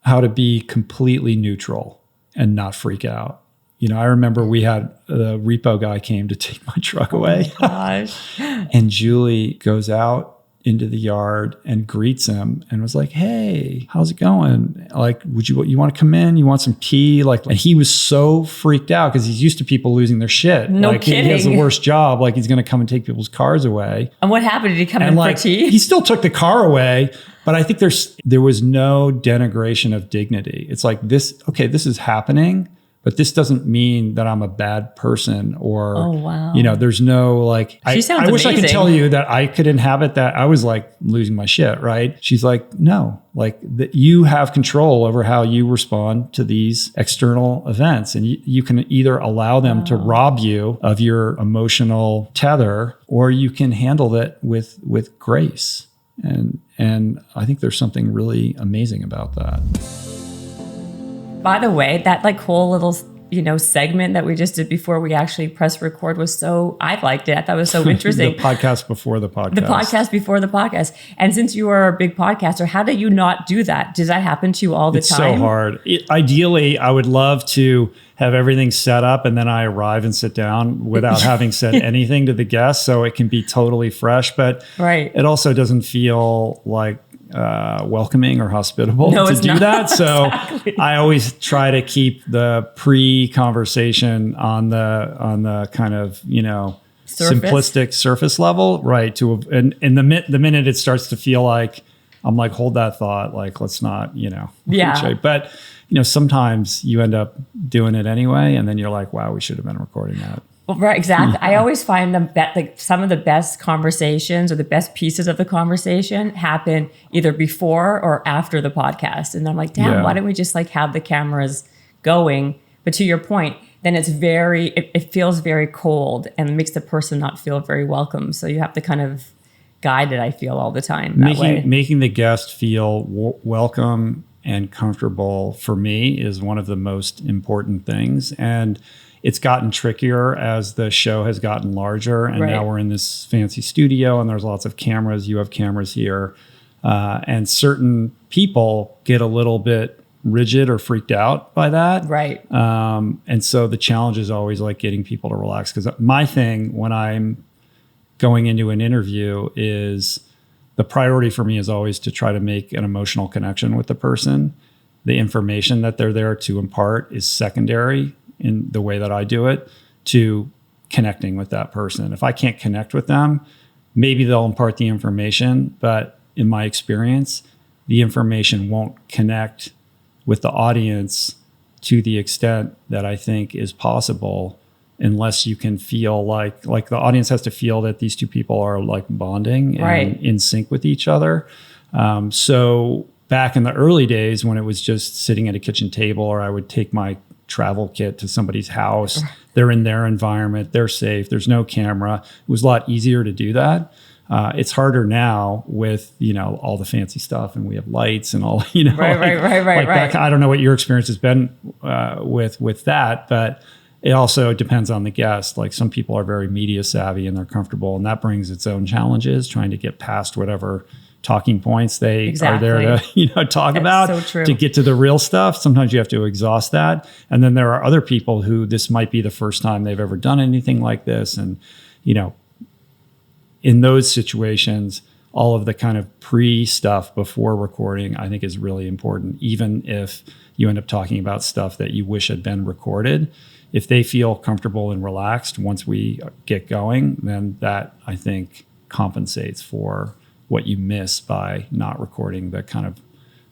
how to be completely neutral and not freak out. I remember we had the repo guy came to take my truck away. Oh my gosh. And Julie goes out into the yard and greets him and was like, "Hey, how's it going? Like, you want to come in? You want some tea?" Like, and he was so freaked out because he's used to people losing their shit. No like, kidding. He has the worst job. Like, he's going to come and take people's cars away. And what happened? Did he come And in for tea? he still took the car away, but I think there was no denigration of dignity. It's like this is happening, but this doesn't mean that I'm a bad person or, oh, wow. There's no like, She sounds I wish I could amazing. tell you that I could inhabit that. I was like losing my shit, right? She's like, no, like that you have control over how you respond to these external events. And you can either allow them to rob you of your emotional tether, or you can handle it with grace. And I think there's something really amazing about that. By the way, that like whole little, segment that we just did before we actually press record I liked it. I thought it was so interesting. The podcast before the podcast. The podcast before the podcast. And since you are a big podcaster, how do you not do that? Does that happen to you all the time? It's so hard. Ideally, I would love to have everything set up and then I arrive and sit down without having said anything to the guests, so it can be totally fresh. But it also doesn't feel like welcoming or hospitable to do that. So exactly. I always try to keep the pre-conversation on the kind of, simplistic surface level, right? And the minute it starts to feel like, I'm like, hold that thought, like, let's not, But, sometimes you end up doing it anyway. And then you're like, wow, we should have been recording that. Well, right, exactly. I always find like some of the best conversations or the best pieces of the conversation happen either before or after the podcast. And I'm like, damn, why don't we just like have the cameras going? But to your point, then it feels very cold and makes the person not feel very welcome. So you have to kind of guide it, I feel, all the time. Making the guest feel welcome and comfortable, for me, is one of the most important things. And it's gotten trickier as the show has gotten larger. And now we're in this fancy studio and there's lots of cameras. You have cameras here. And certain people get a little bit rigid or freaked out by that. Right. And so the challenge is always like getting people to relax. Because my thing when I'm going into an interview is the priority for me is always to try to make an emotional connection with the person. The information that they're there to impart is secondary in the way that I do it to connecting with that person. If I can't connect with them, maybe they'll impart the information, but in my experience, the information won't connect with the audience to the extent that I think is possible, unless you can feel like the audience has to feel that these two people are like bonding and in sync with each other. So back in the early days when it was just sitting at a kitchen table, or I would take my travel kit to somebody's house, they're in their environment, they're safe, there's no camera. It was a lot easier to do that. It's harder now with, all the fancy stuff, and we have lights and all, Right. I don't know what your experience has been with that, but it also depends on the guest. Like some people are very media savvy and they're comfortable, and that brings its own challenges trying to get past whatever talking points they are there to talk about to get to the real stuff. Sometimes you have to exhaust that. And then there are other people who this might be the first time they've ever done anything like this. And, in those situations, all of the kind of pre-stuff before recording, I think is really important. Even if you end up talking about stuff that you wish had been recorded, if they feel comfortable and relaxed once we get going, then that, I think, compensates for what you miss by not recording the kind of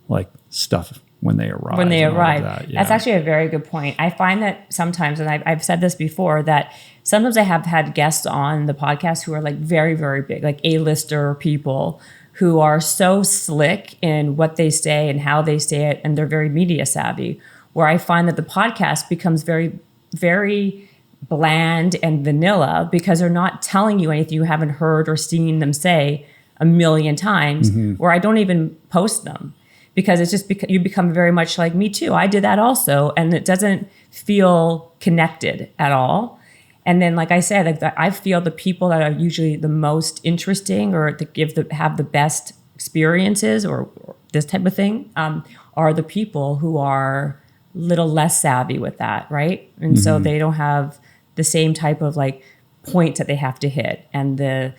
like stuff when they arrive. That's actually a very good point. I find that sometimes, and I've said this before, that sometimes I have had guests on the podcast who are like very, very big, like A-lister people who are so slick in what they say and how they say it, and they're very media savvy, where I find that the podcast becomes very, very bland and vanilla because they're not telling you anything you haven't heard or seen them say a million times, where I don't even post them. Because it's just you become very much like me too. I did that also, and it doesn't feel connected at all. And then, like I said, I feel the people that are usually the most interesting or that have the best experiences or this type of thing are are the people who are a little less savvy with that, right? And so they don't have the same type of like points that they have to hit, and the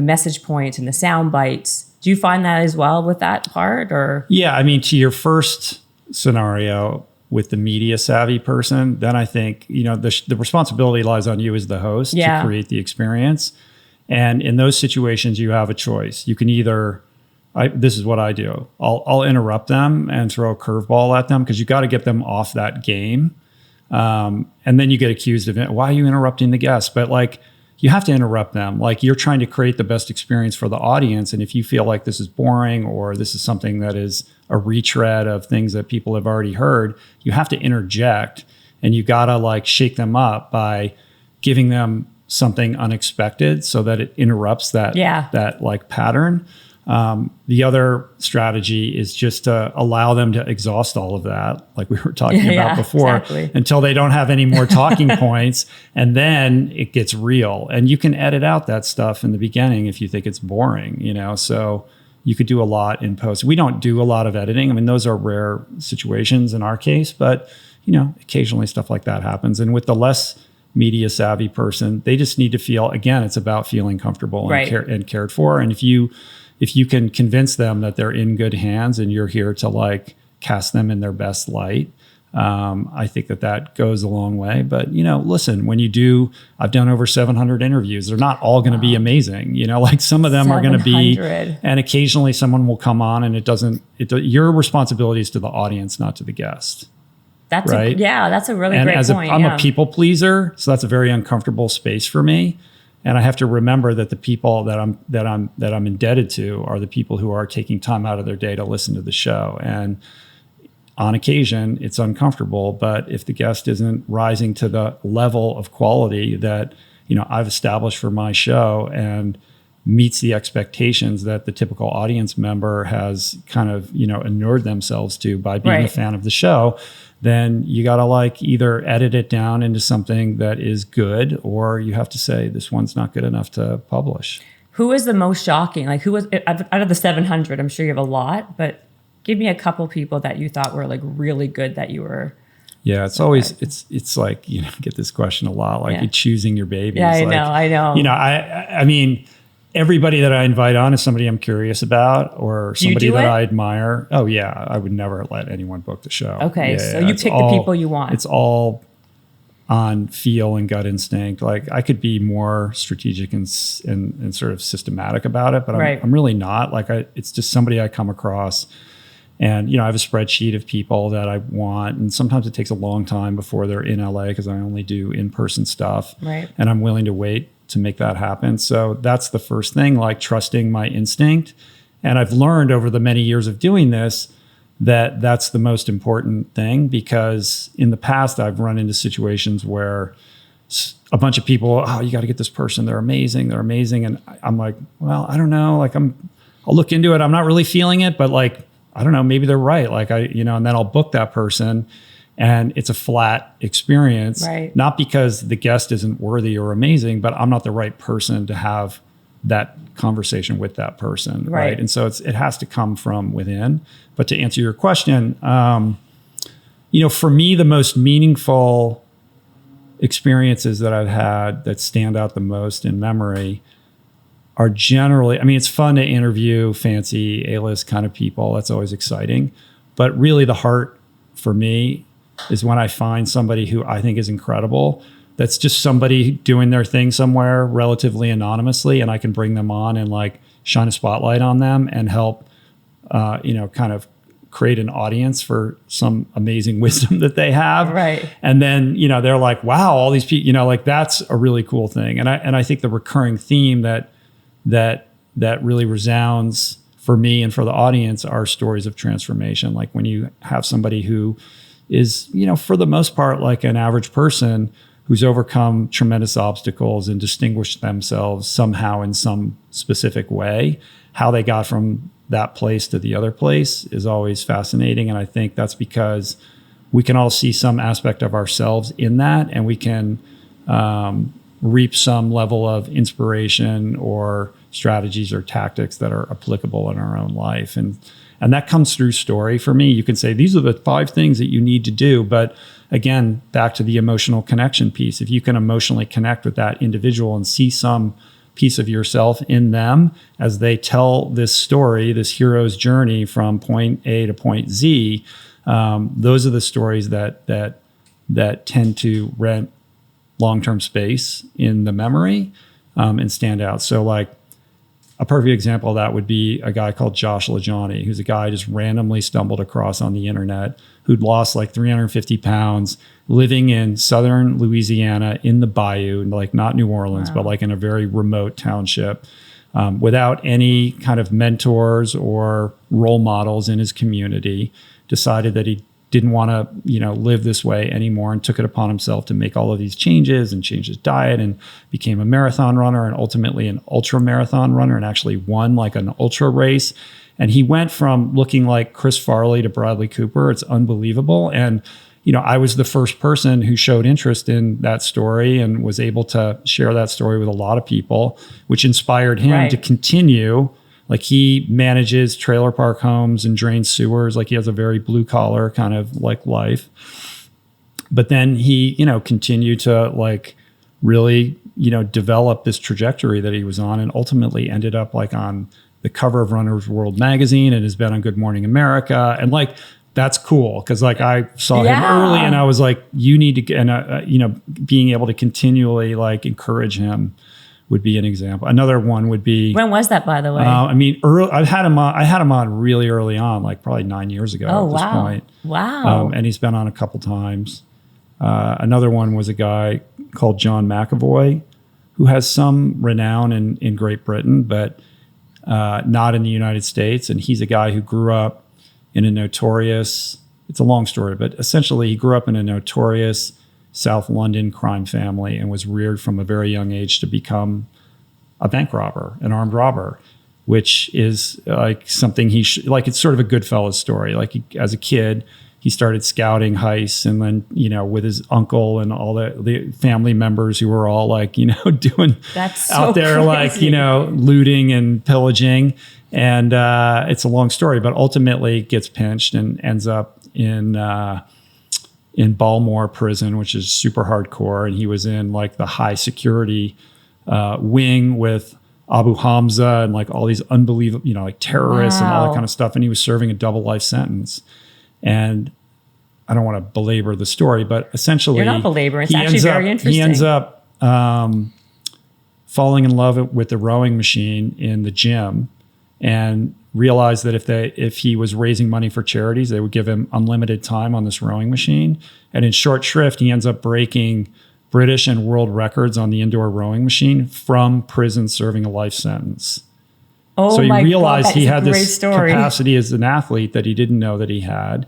message points and the sound bites. Do you find that as well with that part, or? Yeah, I mean, to your first scenario with the media savvy person, then I think, the responsibility lies on you as the host to create the experience. And in those situations, you have a choice. You can either, this is what I do. I'll interrupt them and throw a curveball at them, because you got to get them off that game. And then you get accused of it. Why are you interrupting the guest? But like, you have to interrupt them. Like, you're trying to create the best experience for the audience. And if you feel like this is boring, or this is something that is a retread of things that people have already heard, you have to interject, and you got to like shake them up by giving them something unexpected so that it interrupts that like pattern. The other strategy is just to allow them to exhaust all of that, like we were talking about before, until they don't have any more talking points. And then it gets real. And you can edit out that stuff in the beginning if you think it's boring, so you could do a lot in post. We don't do a lot of editing. I mean, those are rare situations in our case, but occasionally stuff like that happens. And with the less media savvy person, they just need to feel, again, it's about feeling comfortable and cared for. And if you can convince them that they're in good hands and you're here to like cast them in their best light, I think that goes a long way. But, listen, when you do, I've done over 700 interviews. They're not all going to be amazing. Like some of them are going to be, and occasionally someone will come on and your responsibility is to the audience, not to the guest. That's right. That's a really great point. I'm a people pleaser, so that's a very uncomfortable space for me. And I have to remember that the people that I'm indebted to are the people who are taking time out of their day to listen to the show. And on occasion, it's uncomfortable. But if the guest isn't rising to the level of quality that I've established for my show and meets the expectations that the typical audience member has kind of inured themselves to by being a fan of the show, then you got to like either edit it down into something that is good, or you have to say this one's not good enough to publish. Who is the most shocking? Like, who was out of the 700? I'm sure you have a lot, but give me a couple people that you thought were like really good that you were. Yeah, it's always it's like get this question a lot, like you're choosing your babies. Yeah, I know. I mean, everybody that I invite on is somebody I'm curious about, or somebody that I admire. Oh yeah, I would never let anyone book the show. Okay, so you pick the people you want. It's all on feel and gut instinct. Like, I could be more strategic and sort of systematic about it, but I'm really not. Like, it's just somebody I come across. And, I have a spreadsheet of people that I want. And sometimes it takes a long time before they're in LA, because I only do in-person stuff. Right. And I'm willing to wait to make that happen. So that's the first thing, like trusting my instinct. And I've learned over the many years of doing this that that's the most important thing, because in the past I've run into situations where a bunch of people, you got to get this person. They're amazing. And I'm like, well, I don't know. Like, I'll look into it. I'm not really feeling it, but like, I don't know, maybe they're right. Like, and then I'll book that person. And it's a flat experience, not because the guest isn't worthy or amazing, but I'm not the right person to have that conversation with that person, right? And so it has to come from within. But to answer your question, for me, the most meaningful experiences that I've had that stand out the most in memory are generally, it's fun to interview fancy A-list kind of people. That's always exciting. But really the heart for me is when I find somebody who I think is incredible, that's just somebody doing their thing somewhere relatively anonymously, and I can bring them on and like shine a spotlight on them and help, kind of create an audience for some amazing wisdom that they have. Right. And then, they're like, wow, all these people, like, that's a really cool thing. And I think the recurring theme that really resounds for me and for the audience are stories of transformation. Like, when you have somebody who is, for the most part, like an average person who's overcome tremendous obstacles and distinguished themselves somehow in some specific way, how they got from that place to the other place is always fascinating. And I think that's because we can all see some aspect of ourselves in that, and we can reap some level of inspiration or strategies or tactics that are applicable in our own life. And And that comes through story for me. You can say, these are the 5 things that you need to do. But again, back to the emotional connection piece. If you can emotionally connect with that individual and see some piece of yourself in them as they tell this story, this hero's journey from point A to point Z, those are the stories that tend to rent long-term space in the memory and stand out. So like a perfect example of that would be a guy called Josh LaJohny, who's a guy I just randomly stumbled across on the internet, who'd lost like 350 pounds, living in southern Louisiana in the bayou, like not New Orleans, but like in a very remote township, without any kind of mentors or role models in his community, decided that he didn't want to, live this way anymore, and took it upon himself to make all of these changes and change his diet, and became a marathon runner and ultimately an ultra marathon runner, and actually won like an ultra race. And he went from looking like Chris Farley to Bradley Cooper. It's unbelievable. And, I was the first person who showed interest in that story and was able to share that story with a lot of people, which inspired him to continue. Like, he manages trailer park homes and drains sewers. Like, he has a very blue collar kind of like life. But then he, continued to like really, develop this trajectory that he was on, and ultimately ended up like on the cover of Runner's World magazine and has been on Good Morning America. And like, that's cool. Cause like I saw him early and I was like, you need to get, and being able to continually like encourage him would be an example. Another one would be, when was that, by the way? I had him on really early on, like probably 9 years ago at this point. Wow. And he's been on a couple times. Another one was a guy called John McAvoy, who has some renown in Great Britain, but not in the United States. And he's a guy who grew up in a notorious, it's a long story, but essentially he grew up in a notorious South London crime family and was reared from a very young age to become a bank robber, an armed robber, which is like something it's sort of a Goodfellas story. Like as a kid, he started scouting heists, and then, with his uncle and all the family members who were all like, doing that's out there, crazy. like, looting and pillaging. And it's a long story, but ultimately gets pinched and ends up in Balmore prison, which is super hardcore. And he was in like the high security wing with Abu Hamza and like all these unbelievable, like terrorists and all that kind of stuff. And he was serving a double life sentence. And I don't want to belabor the story, but essentially, you're not belaboring. It's actually very interesting. He ends up falling in love with the rowing machine in the gym, and realized that if he was raising money for charities, they would give him unlimited time on this rowing machine. And in short shrift, he ends up breaking British and world records on the indoor rowing machine from prison, serving a life sentence. Oh, so he realized God, he had this story. capacity as an athlete that he didn't know that he had.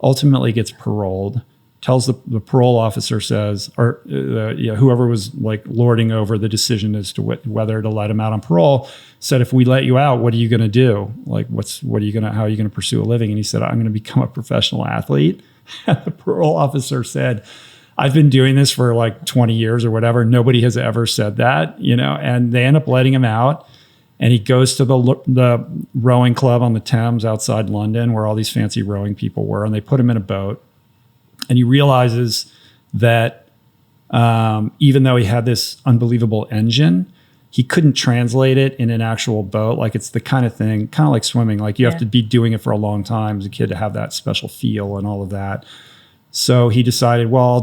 Ultimately gets paroled, tells the parole officer, says, or whoever was like lording over the decision as to whether to let him out on parole, said, if we let you out, what are you going to do? Like, how are you going to pursue a living? And he said, I'm going to become a professional athlete. And the parole officer said, I've been doing this for like 20 years or whatever. Nobody has ever said that, and they end up letting him out. And he goes to the rowing club on the Thames outside London, where all these fancy rowing people were, and they put him in a boat. And he realizes that even though he had this unbelievable engine, he couldn't translate it in an actual boat. Like, it's the kind of thing, kind of like swimming. Like, you have to be doing it for a long time as a kid to have that special feel and all of that. So he decided, well,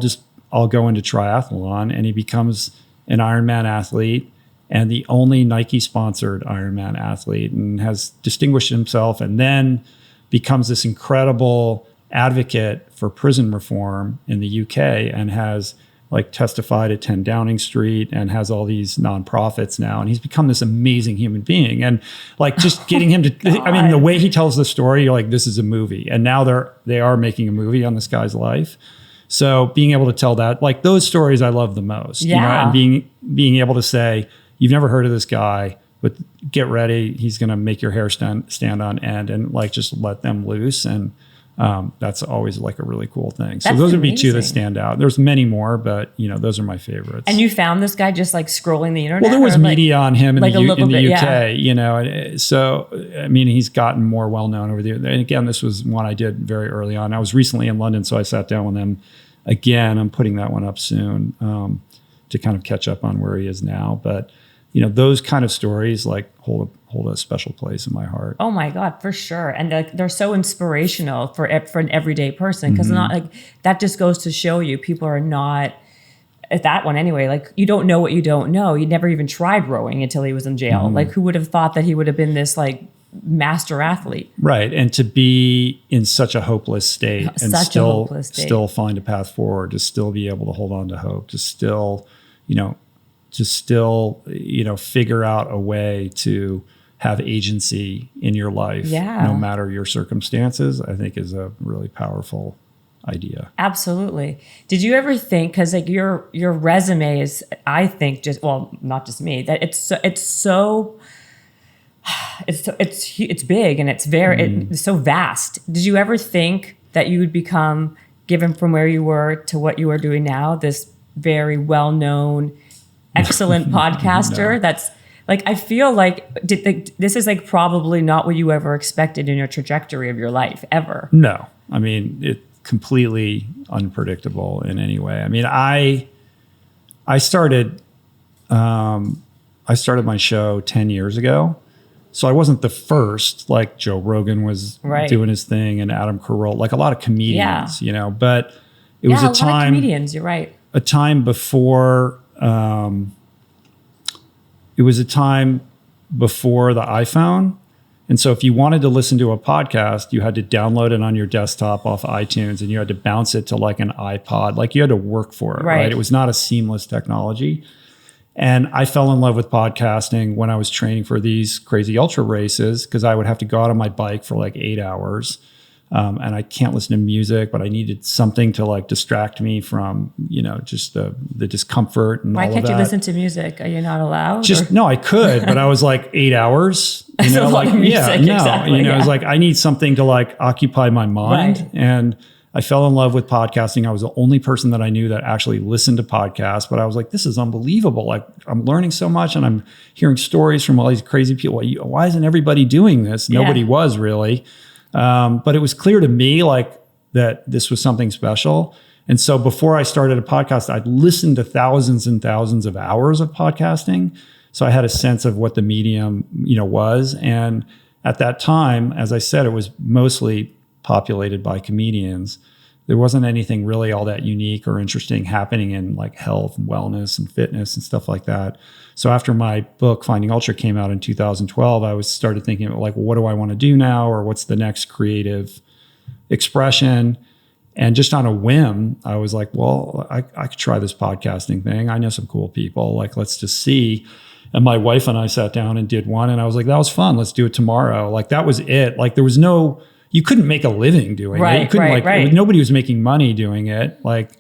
I'll go into triathlon, and he becomes an Ironman athlete, and the only Nike-sponsored Ironman athlete, and has distinguished himself, and then becomes this incredible advocate for prison reform in the UK, and has like testified at 10 Downing Street and has all these nonprofits now. And he's become this amazing human being. And like, just getting him to, I mean, the way he tells the story, you're like, this is a movie. And now they are making a movie on this guy's life. So being able to tell that, like, those stories I love the most, and being able to say, you've never heard of this guy, but get ready. He's going to make your hair stand on end, and like, just let them loose. And That's always like a really cool thing. So That's those would be two that amazing. stand out. There's many more, but those are my favorites. And you found this guy just like scrolling the internet? Well, there was media on him in like the, a little in the bit, UK, and so, I mean, he's gotten more well-known over there. And again, this was one I did very early on. I was recently in London, so I sat down with him again. I'm putting that one up soon to kind of catch up on where he is now. But, those kind of stories like hold a special place in my heart. Oh my God, for sure. And they're so inspirational for an everyday person, because not like that just goes to show you people are not at that one anyway. Like, you don't know what you don't know. He never even tried rowing until he was in jail. Like, who would have thought that he would have been this like master athlete? Right. And to be in such a hopeless state and still find a path forward, to still be able to hold on to hope, to still, figure out a way to have agency in your life, no matter your circumstances, I think is a really powerful idea. Absolutely. Did you ever think, because like your resume is, I think, not just me, that it's big and it's it's so vast. Did you ever think that you would become, given from where you were to what you are doing now, this very well-known, excellent podcaster? No. That's like, I feel like this is like probably not what you ever expected in your trajectory of your life ever. No, I mean, it's completely unpredictable in any way. I mean, I started my show 10 years ago. So I wasn't the first, like Joe Rogan was doing his thing and Adam Carolla, like a lot of comedians, but it was a time, lot of comedians, you're right. A time before, it was a time before the iPhone. And so if you wanted to listen to a podcast, you had to download it on your desktop off iTunes, and you had to bounce it to like an iPod. Like, you had to work for it, right? It was not a seamless technology. And I fell in love with podcasting when I was training for these crazy ultra races, because I would have to go out on my bike for like 8 hours. And I can't listen to music, but I needed something to like distract me from, just the discomfort and all of that. Why can't you listen to music? Are you not allowed? No, I could, but I was like 8 hours. That's a lot of music, exactly. It's like, I need something to like occupy my mind. Right. And I fell in love with podcasting. I was the only person that I knew that actually listened to podcasts, but I was like, this is unbelievable. Like, I'm learning so much, and I'm hearing stories from all these crazy people. Why isn't everybody doing this? Nobody was really. But it was clear to me like that this was something special. And so before I started a podcast, I'd listened to thousands and thousands of hours of podcasting. So I had a sense of what the medium, was. And at that time, as I said, it was mostly populated by comedians. There wasn't anything really all that unique or interesting happening in like health and wellness and fitness and stuff like that. So after my book, Finding Ultra, came out in 2012, I started thinking like, well, what do I want to do now? Or what's the next creative expression? And just on a whim, I was like, well, I could try this podcasting thing. I know some cool people. Like, let's just see. And my wife and I sat down and did one. And I was like, that was fun. Let's do it tomorrow. Like, that was it. Like, there was you couldn't make a living doing it. You couldn't nobody was making money doing it. Like,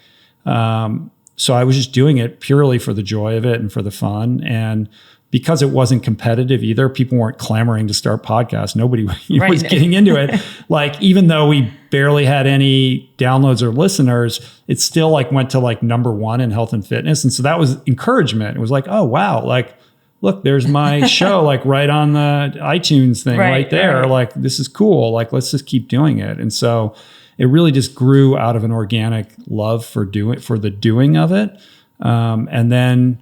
so I was just doing it purely for the joy of it and for the fun. And because it wasn't competitive either, people weren't clamoring to start podcasts. Nobody was getting into it. Like, even though we barely had any downloads or listeners, it still like went to like #1 in health and fitness. And so that was encouragement. It was like, oh, wow. Like, look, there's my show, like right on the iTunes thing right there. Like, this is cool. Like, let's just keep doing it. And so it really just grew out of an organic love for the doing of it. And then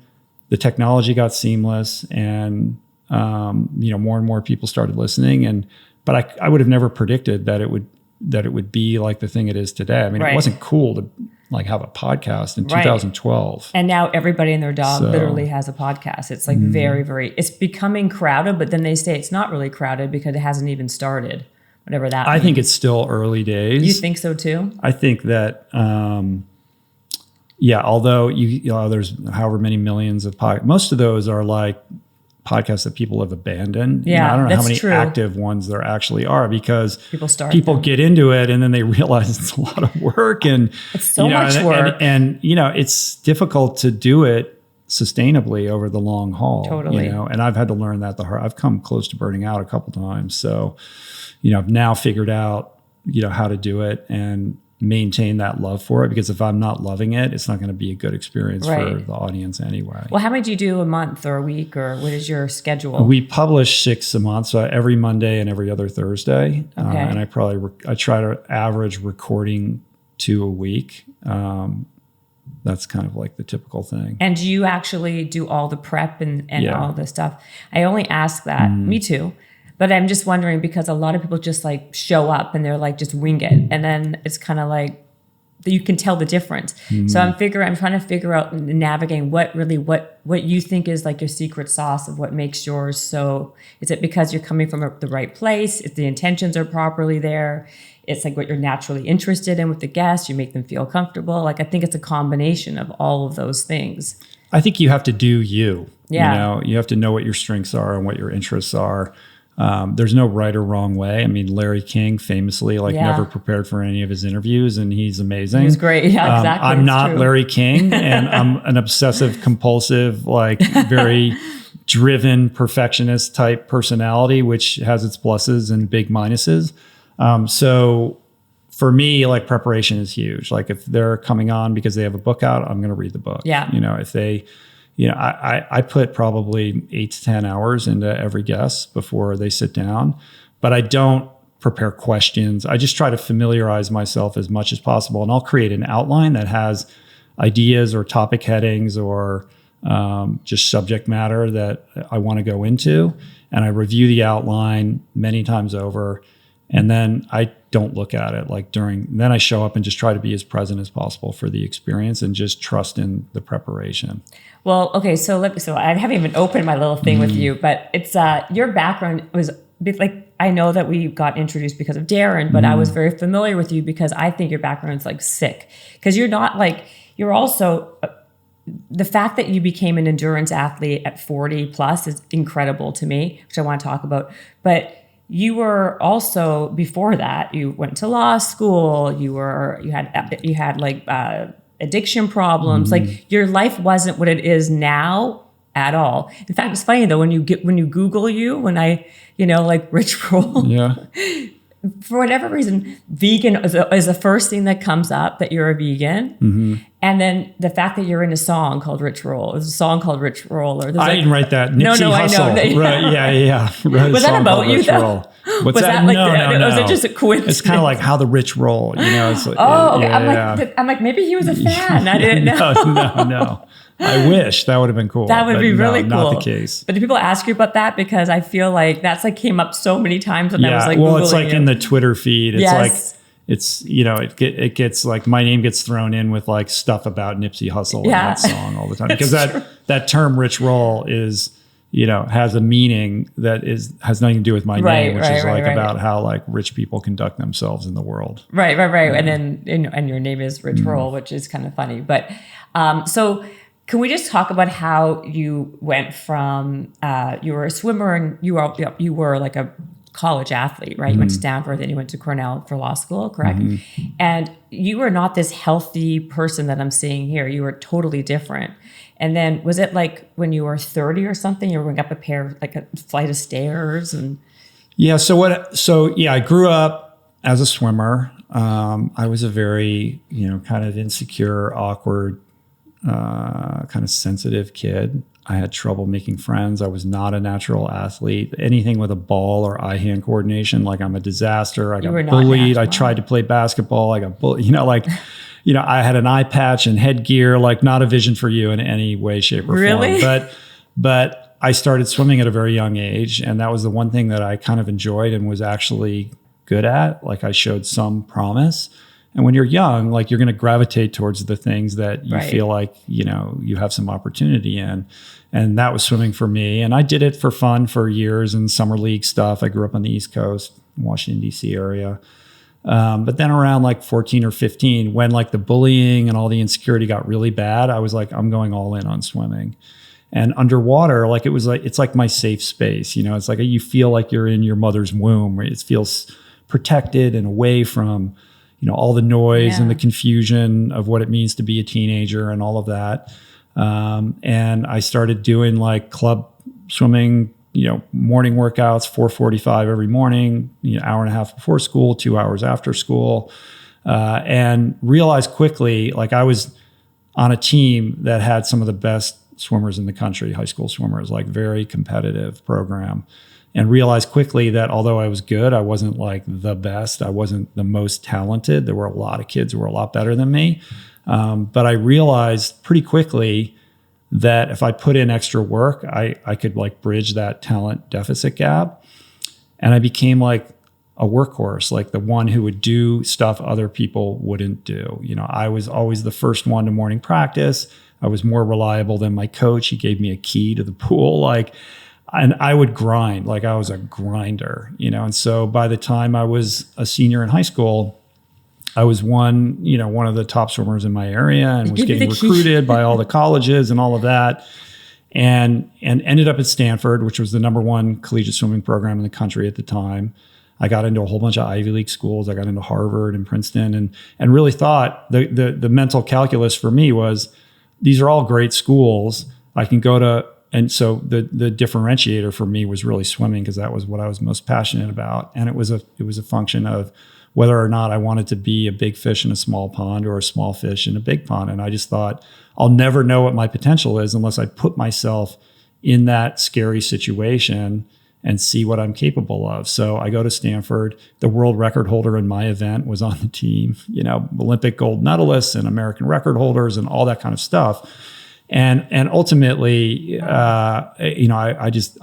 the technology got seamless, and more and more people started listening. But I would have never predicted that it would be like the thing it is today. I mean, it wasn't cool to like have a podcast in 2012. And now everybody and their dog literally has a podcast. It's like very, very, it's becoming crowded, but then they say it's not really crowded because it hasn't even started, whatever that means. I think it's still early days. You think so too? I think that, although there's however many millions of podcasts, most of those are like podcasts that people have abandoned. Yeah, I don't know how many true. active ones there actually are, because people get into it and then they realize it's a lot of work, and it's so much work. And it's difficult to do it sustainably over the long haul. Totally. And I've had to learn that I've come close to burning out a couple times. So, I've now figured out how to do it and maintain that love for it, because if I'm not loving it, it's not going to be a good experience for the audience anyway. Well, how many do you do a month or a week, or what is your schedule? We publish 6 a month, so every Monday and every other Thursday. And I try to average recording 2 a week. That's kind of like the typical thing. And do you actually do all the prep and all this stuff? I only ask that, me too. But I'm just wondering, because a lot of people just like show up and they're like, just wing it. And then it's kind of like, you can tell the difference. So I'm trying to figure out and navigating what you think is like your secret sauce of what makes yours. So is it because you're coming from the right place? If the intentions are properly there, it's like what you're naturally interested in with the guests, you make them feel comfortable. Like, I think it's a combination of all of those things. I think you have to do you. Yeah. You have to know what your strengths are and what your interests are. There's no right or wrong way. I mean, Larry King famously never prepared for any of his interviews, and he's amazing. He's great. Yeah, exactly. I'm not Larry King, and I'm an obsessive compulsive, very driven perfectionist type personality, which has its pluses and big minuses. So for me, preparation is huge. If they're coming on because they have a book out, I'm going to read the book. Yeah. If they, I put probably 8 to 10 hours into every guest before they sit down, but I don't prepare questions. I just try to familiarize myself as much as possible, and I'll create an outline that has ideas or topic headings or just subject matter that I want to go into. And I review the outline many times over. And then I don't look at it then I show up and just try to be as present as possible for the experience and just trust in the preparation. Well, okay. So I haven't even opened my little thing with you, but it's, your background was I know that we got introduced because of Darren, but I was very familiar with you because I think your background is sick, because you're not you're also, the fact that you became an endurance athlete at 40 plus is incredible to me, which I want to talk about. But you were also, before that, you went to law school. You had addiction problems. Your life wasn't what it is now at all. In fact, it's funny though, when you Google Rich Roll. Yeah. For whatever reason, vegan is the first thing that comes up, that you're a vegan. Mm-hmm. And then the fact that you're in a song called Rich Roll. There's a song called Rich Roll. I didn't write that. Nipsey Hussle. I know. Right, yeah. Was that about you though? What's that? No. Was it just a coincidence? It's kind of like how the rich roll, It's okay. I'm like, maybe he was a fan. I didn't know. No. I wish that would have been cool. That would be really cool. Not the case. But do people ask you about that? Because I feel like that's came up so many times when I was well, it's Googling in the Twitter feed. It's it gets my name gets thrown in with stuff about Nipsey Hussle in that song all the time, because that term rich roll is has a meaning that has nothing to do with my name, which is about how rich people conduct themselves in the world. Right. And then and your name is Rich Roll, which is kind of funny. But so can we just talk about how you went from you were a swimmer and you were like a college athlete, right? You went to Stanford, then you went to Cornell for law school, correct? And you were not this healthy person that I'm seeing here. You were totally different. And then was it when you were 30 or something, you were going up a flight of stairs? And I grew up as a swimmer. I was a very, kind of insecure, awkward, kind of sensitive kid. I had trouble making friends. I was not a natural athlete. Anything with a ball or eye-hand coordination, I'm a disaster. I got bullied. I tried to play basketball. I got bullied. I had an eye patch and headgear. Not a vision for you in any way, shape, or form. But I started swimming at a very young age, and that was the one thing that I kind of enjoyed and was actually good at. I showed some promise. And when you're young, you're going to gravitate towards the things that you feel you have some opportunity in. And that was swimming for me. And I did it for fun for years in summer league stuff. I grew up on the East Coast, Washington, D.C. area. But then around 14 or 15, when the bullying and all the insecurity got really bad, I was I'm going all in on swimming. And underwater, it's like my safe space. It's you feel like you're in your mother's womb. It feels protected and away from all the noise and the confusion of what it means to be a teenager and all of that. And I started doing club swimming morning workouts, 4:45 every morning, hour and a half before school, 2 hours after school, and realized quickly, like I was on a team that had some of the best swimmers in the country, high school swimmers, like very competitive program, and realized quickly that although I was good, I wasn't like the best. I wasn't the most talented. There were a lot of kids who were a lot better than me. But I realized pretty quickly that if I put in extra work, I could like bridge that talent deficit gap. And I became like a workhorse, like the one who would do stuff other people wouldn't do. I was always the first one to morning practice. I was more reliable than my coach. He gave me a key to the pool. And I would grind, like I was a grinder, And so by the time I was a senior in high school, I was one of the top swimmers in my area and was getting recruited by all the colleges and all of that. And ended up at Stanford, which was the number one collegiate swimming program in the country at the time. I got into a whole bunch of Ivy League schools. I got into Harvard and Princeton and really thought the mental calculus for me was, these are all great schools. I can go to, and so the differentiator for me was really swimming, because that was what I was most passionate about. And it was a function of whether or not I wanted to be a big fish in a small pond or a small fish in a big pond. And I just thought, I'll never know what my potential is unless I put myself in that scary situation and see what I'm capable of. So I go to Stanford. The world record holder in my event was on the team, Olympic gold medalists and American record holders and all that kind of stuff. And ultimately, I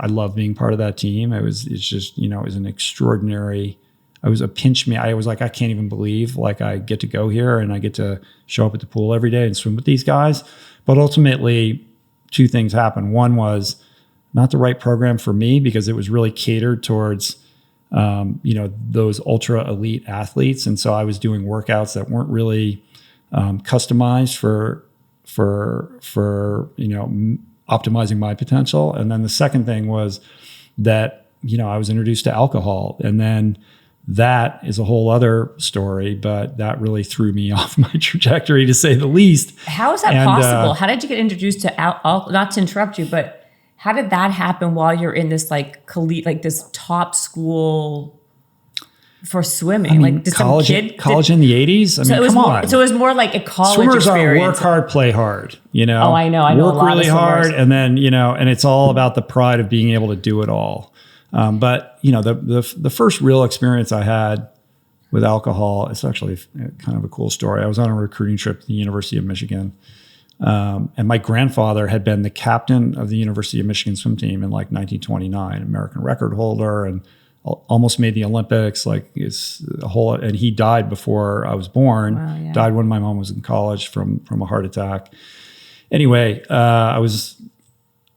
love being part of that team. It was an extraordinary, I was a pinch me. I was like, I can't even believe like I get to go here and I get to show up at the pool every day and swim with these guys. But ultimately, two things happened. One was not the right program for me, because it was really catered towards, those ultra elite athletes. And so I was doing workouts that weren't really customized for optimizing my potential. And then the second thing was that, I was introduced to alcohol, and then that is a whole other story, but that really threw me off my trajectory, to say the least. How is that possible? How did you get introduced to alcohol? Not to interrupt you, but how did that happen while you're in this this top school for swimming? College in the 80s. Come on. So it was more like a college Swimmers experience. are work hard, play hard. Oh, I know. Work really hard, and then and it's all about the pride of being able to do it all. But the first real experience I had with alcohol, it's actually kind of a cool story. I was on a recruiting trip to the University of Michigan, and my grandfather had been the captain of the University of Michigan swim team in like 1929, American record holder, and almost made the Olympics. And he died before I was born. Wow, yeah. Died when my mom was in college from a heart attack. Anyway, I was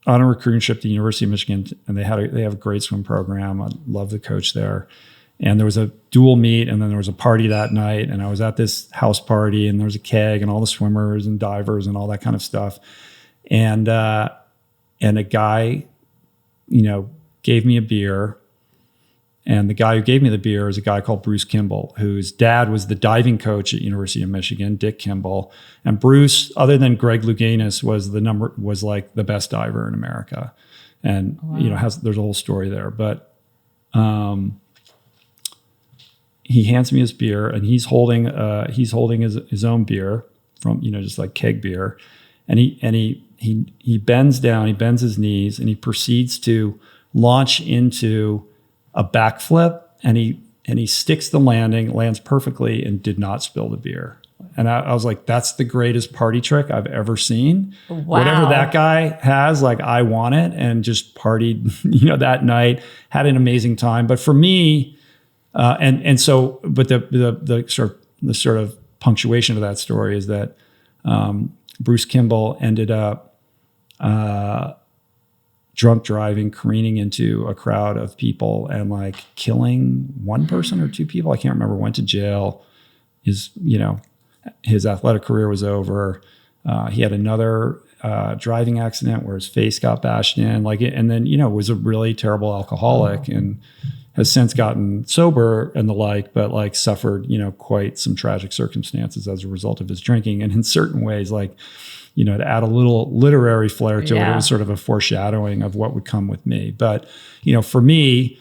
on a recruiting trip to the University of Michigan, and they have a great swim program. I love the coach there. And there was a dual meet, and then there was a party that night, and I was at this house party, and there was a keg and all the swimmers and divers and all that kind of stuff. And a guy, gave me a beer. And the guy who gave me the beer is a guy called Bruce Kimball, whose dad was the diving coach at University of Michigan, Dick Kimball. And Bruce, other than Greg Louganis, was like the best diver in America. And wow. There's a whole story there. But he hands me his beer, and he's holding his own beer from just like keg beer, and he bends down, he bends his knees, and he proceeds to launch into a backflip, and he sticks the landing, lands perfectly, and did not spill the beer. And I was like, that's the greatest party trick I've ever seen. Wow. Whatever that guy has, like I want it, and just partied, that night, had an amazing time. But for me, but the sort of punctuation of that story is that Bruce Kimball ended up drunk driving, careening into a crowd of people and like killing one person or two people. I can't remember. Went to jail. His athletic career was over. He had another driving accident where his face got bashed in, and then was a really terrible alcoholic and has since gotten sober and the like, but like suffered, quite some tragic circumstances as a result of his drinking. And in certain ways, like, to add a little literary flair to it, it was sort of a foreshadowing of what would come with me. But, for me,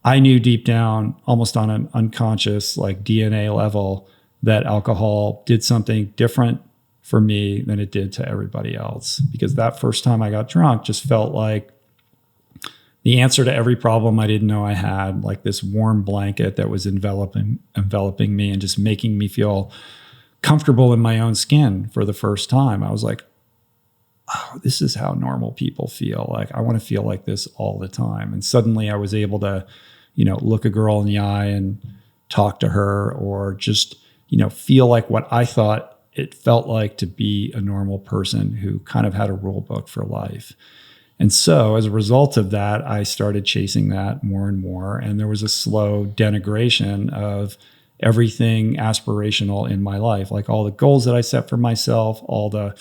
I knew deep down, almost on an unconscious, like DNA level, that alcohol did something different for me than it did to everybody else. Because that first time I got drunk just felt like the answer to every problem I didn't know I had, like this warm blanket that was enveloping me and just making me feel comfortable in my own skin for the first time. I was like, oh, this is how normal people feel. Like, I want to feel like this all the time. And suddenly I was able to, look a girl in the eye and talk to her, or just, feel like what I thought it felt like to be a normal person who kind of had a rule book for life. And so as a result of that, I started chasing that more and more. And there was a slow denigration of everything aspirational in my life, like all the goals that I set for myself, all the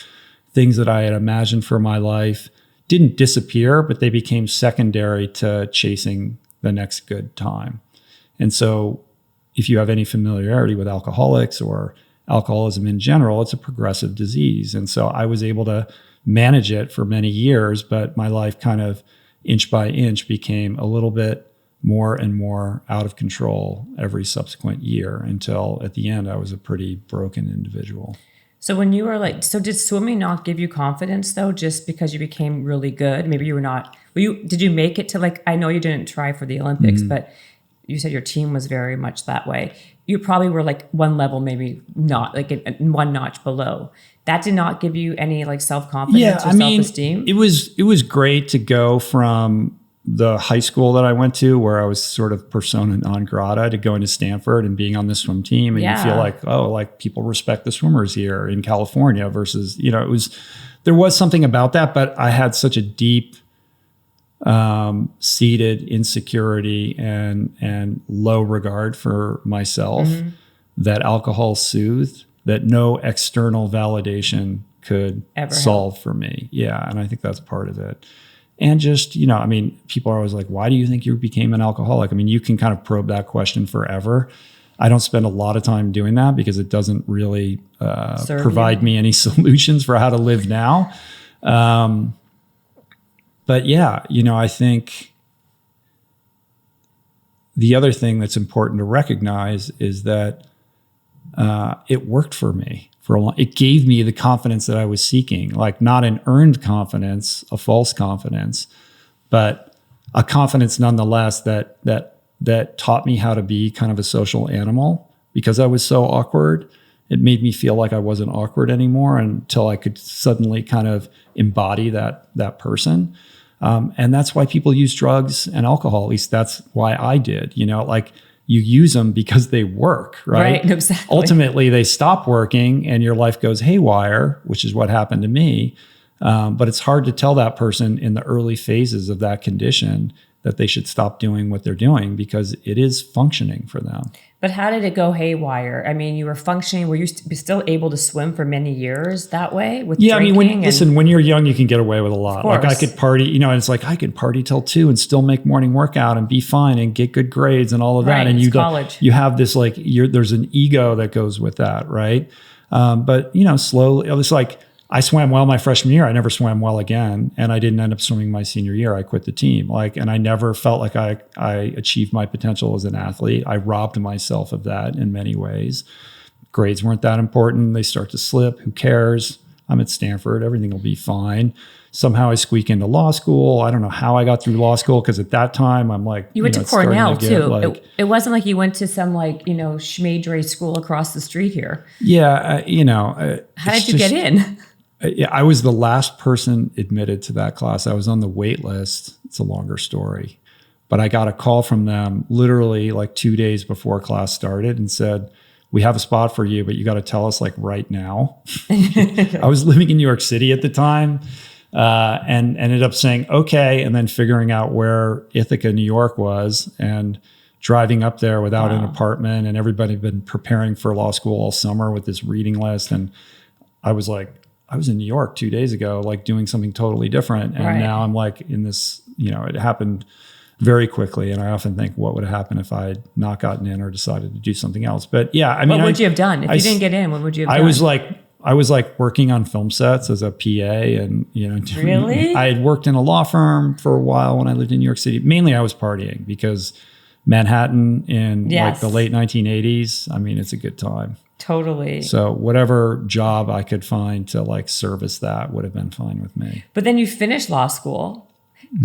things that I had imagined for my life didn't disappear, but they became secondary to chasing the next good time. And so if you have any familiarity with alcoholics or alcoholism in general, it's a progressive disease. And so I was able to manage it for many years, but my life kind of inch by inch became a little bit more and more out of control every subsequent year, until at the end I was a pretty broken individual. So when you were like, so did swimming not give you confidence though, just because you became really good? Maybe you were not, did you make it to, like, I know you didn't try for the Olympics, but you said your team was very much that way. You probably were like one level, maybe not, like one notch below. That did not give you any like self-confidence or self-esteem? It was great to go from the high school that I went to, where I was sort of persona non grata, to going to Stanford and being on the swim team. And you feel like, oh, like people respect the swimmers here in California versus, there was something about that, but I had such a deep seated insecurity and low regard for myself that alcohol soothed, that no external validation could solve for me. Yeah. And I think that's part of it. And just, people are always like, why do you think you became an alcoholic? I mean, you can kind of probe that question forever. I don't spend a lot of time doing that because it doesn't really provide me any solutions for how to live now. But yeah, I think the other thing that's important to recognize is that it worked for me for a long. It gave me the confidence that I was seeking, like not an earned confidence, a false confidence, but a confidence nonetheless that taught me how to be kind of a social animal. Because I was so awkward, it made me feel like I wasn't awkward anymore until I could suddenly kind of embody that person. And that's why people use drugs and alcohol. At least that's why I did. Like, you use them because they work, right? Right, exactly. Ultimately, they stop working and your life goes haywire, which is what happened to me. But it's hard to tell that person in the early phases of that condition that they should stop doing what they're doing, because it is functioning for them. But how did it go haywire? I mean, you were functioning. Were you still able to swim for many years that way with drinking? When you're young, you can get away with a lot. Like, I could party, and it's like I could party till 2 and still make morning workout and be fine and get good grades and all of that. Right, And college. You have this like there's an ego that goes with that, right? But slowly, it's like I swam well my freshman year. I never swam well again, and I didn't end up swimming my senior year. I quit the team. And I never felt like I achieved my potential as an athlete. I robbed myself of that in many ways. Grades weren't that important. They start to slip. Who cares? I'm at Stanford. Everything will be fine. Somehow I squeak into law school. I don't know how I got through law school, because at that time I'm like, you went to Cornell too. It wasn't like you went to some schmadre school across the street here. Yeah, how did you get in? Yeah, I was the last person admitted to that class. I was on the wait list. It's a longer story, but I got a call from them literally like 2 days before class started and said, "We have a spot for you, but you got to tell us like right now." I was living in New York City at the time, and ended up saying okay, and then figuring out where Ithaca, New York was, and driving up there without an apartment. And everybody had been preparing for law school all summer with this reading list, and I was in New York 2 days ago, like doing something totally different. And now I'm like in this, it happened very quickly. And I often think, what would have happened if I had not gotten in or decided to do something else? But yeah, I mean, what would you have done if you didn't get in? What would you have done? I was like working on film sets as a PA, and Really? I had worked in a law firm for a while when I lived in New York City. Mainly, I was partying because Manhattan in like the late 1980s. I mean, it's a good time. Totally. So whatever job I could find to like service that would have been fine with me. But then you finished law school.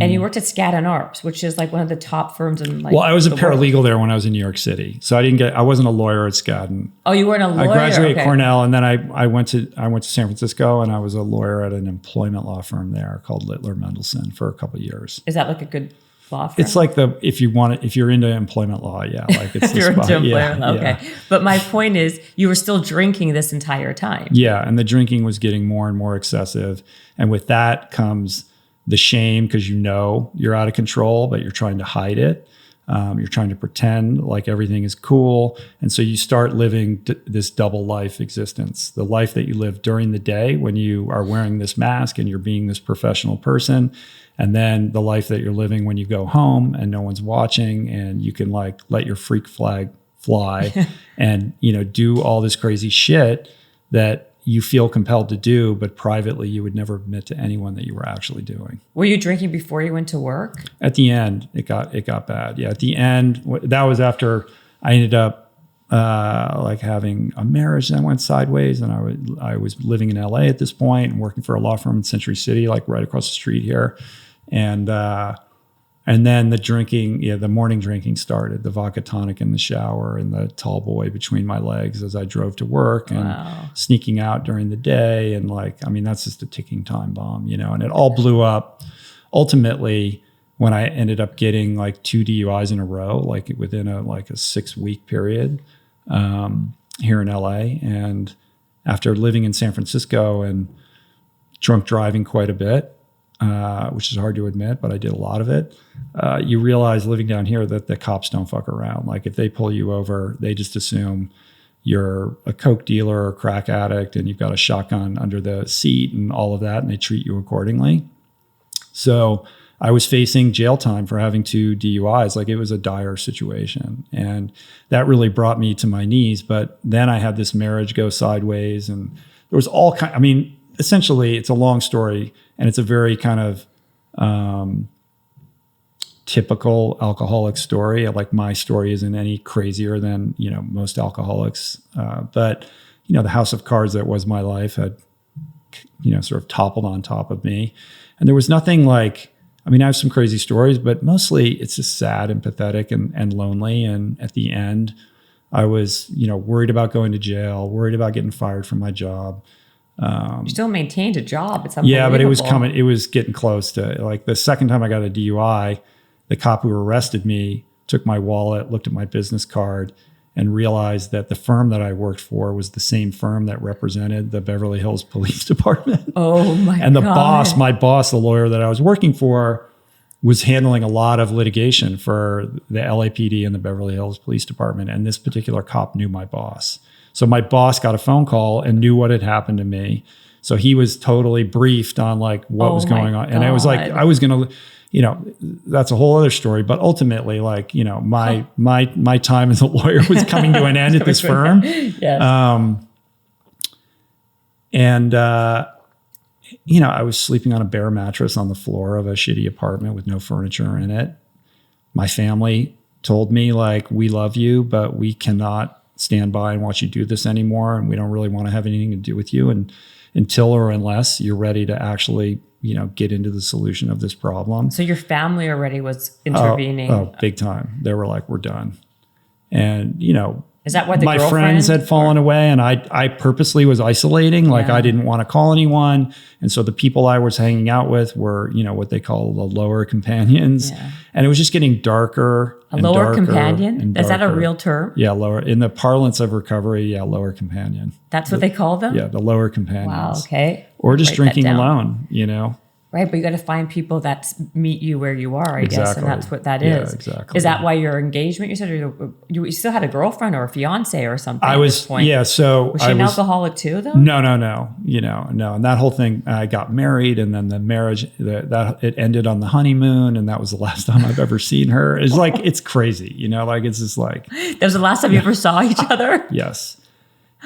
And you worked at Skadden Arps, which is like one of the top firms in like. Well, I was a paralegal world. there when I was in New York City, so I wasn't a lawyer at Skadden. Oh, you weren't a lawyer. I graduated Cornell, and then I went to San Francisco, and I was a lawyer at an employment law firm there called Littler Mendelsohn for a couple of years. Is that like a good law firm? It's like if you're into employment law, yeah, like it's the you're spot. into employment law, okay. Yeah. But my point is, you were still drinking this entire time. Yeah, and the drinking was getting more and more excessive, and with that comes the shame, because you're out of control, but you're trying to hide it. You're trying to pretend like everything is cool. And so you start living this double life existence. The life that you live during the day when you are wearing this mask and you're being this professional person. And then the life that you're living when you go home and no one's watching and you can like let your freak flag fly and, do all this crazy shit that you feel compelled to do, but privately you would never admit to anyone that you were actually doing. Were you drinking before you went to work? At the end, it got bad. Yeah, at the end, that was after I ended up like having a marriage that went sideways, and I was living in LA at this point and working for a law firm in Century City, like right across the street here, and then the drinking, the morning drinking started, the vodka tonic in the shower and the tall boy between my legs as I drove to work and sneaking out during the day. And that's just a ticking time bomb, and it all blew up ultimately when I ended up getting like 2 DUIs in a row, like within a 6-week period here in LA. And after living in San Francisco and drunk driving quite a bit, which is hard to admit, but I did a lot of it. You realize living down here that the cops don't fuck around. Like if they pull you over, they just assume you're a coke dealer or crack addict and you've got a shotgun under the seat and all of that, and they treat you accordingly. So I was facing jail time for having 2 DUIs. Like it was a dire situation. And that really brought me to my knees. But then I had this marriage go sideways, and there was essentially it's a long story, and it's a very kind of typical alcoholic story. Like my story isn't any crazier than, most alcoholics. But, the house of cards that was my life had, sort of toppled on top of me. And there was nothing like, I have some crazy stories, but mostly it's just sad and pathetic and lonely. And at the end, I was, worried about going to jail, worried about getting fired from my job. You still maintained a job. It's unbelievable. Yeah, but it was getting close to, like, the second time I got a DUI, the cop who arrested me took my wallet, looked at my business card, and realized that the firm that I worked for was the same firm that represented the Beverly Hills Police Department. Oh my God. And my boss, the lawyer that I was working for, was handling a lot of litigation for the LAPD and the Beverly Hills Police Department. And this particular cop knew my boss. So my boss got a phone call and knew what had happened to me. So he was totally briefed on like what was going on. And I was like, I was going to, that's a whole other story. But ultimately, like, my time as a lawyer was coming to an end at this firm. Yes. I was sleeping on a bare mattress on the floor of a shitty apartment with no furniture in it. My family told me, like, we love you, but we cannot stand by and watch you do this anymore. And we don't really want to have anything to do with you. And until or unless you're ready to actually, get into the solution of this problem. So your family already was intervening. Oh, big time. They were like, we're done. And, is that what my friends had fallen away, and I purposely was isolating. Like I didn't want to call anyone. And so the people I was hanging out with were, what they call the lower companions. Yeah. And it was just getting darker. A lower companion? Is that a real term? Yeah, lower. In the parlance of recovery, lower companion. That's what they call them? Yeah, the lower companions. Wow, okay. Or just drinking alone, Right, but you got to find people that meet you where you are, I guess, and that's what that Yeah, is. exactly. Is that why your engagement? You said you still had a girlfriend or a fiance or something. I at was this point. yeah. So Was she an alcoholic too, though? No. No. And that whole thing, I got married, and then the marriage that it ended on the honeymoon, and that was the last time I've ever seen her. It's like it's crazy, like it's just like That was the last time you ever saw each other. yes.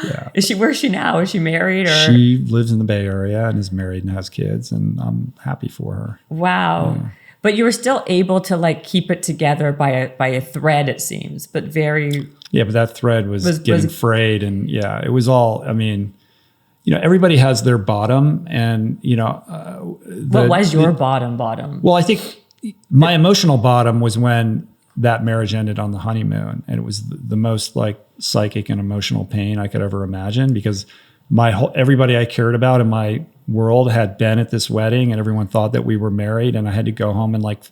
Yeah. Where's she now? Is she married or? She lives in the Bay Area and is married and has kids, and I'm happy for her. Wow. Yeah. But you were still able to like keep it together by a thread, it seems, but very. Yeah, but that thread was getting frayed, and yeah, it was all. I mean, everybody has their bottom, and what was your bottom? Well, I think my emotional bottom was when that marriage ended on the honeymoon, and it was the most like psychic and emotional pain I could ever imagine, because everybody I cared about in my world had been at this wedding, and everyone thought that we were married, and I had to go home and like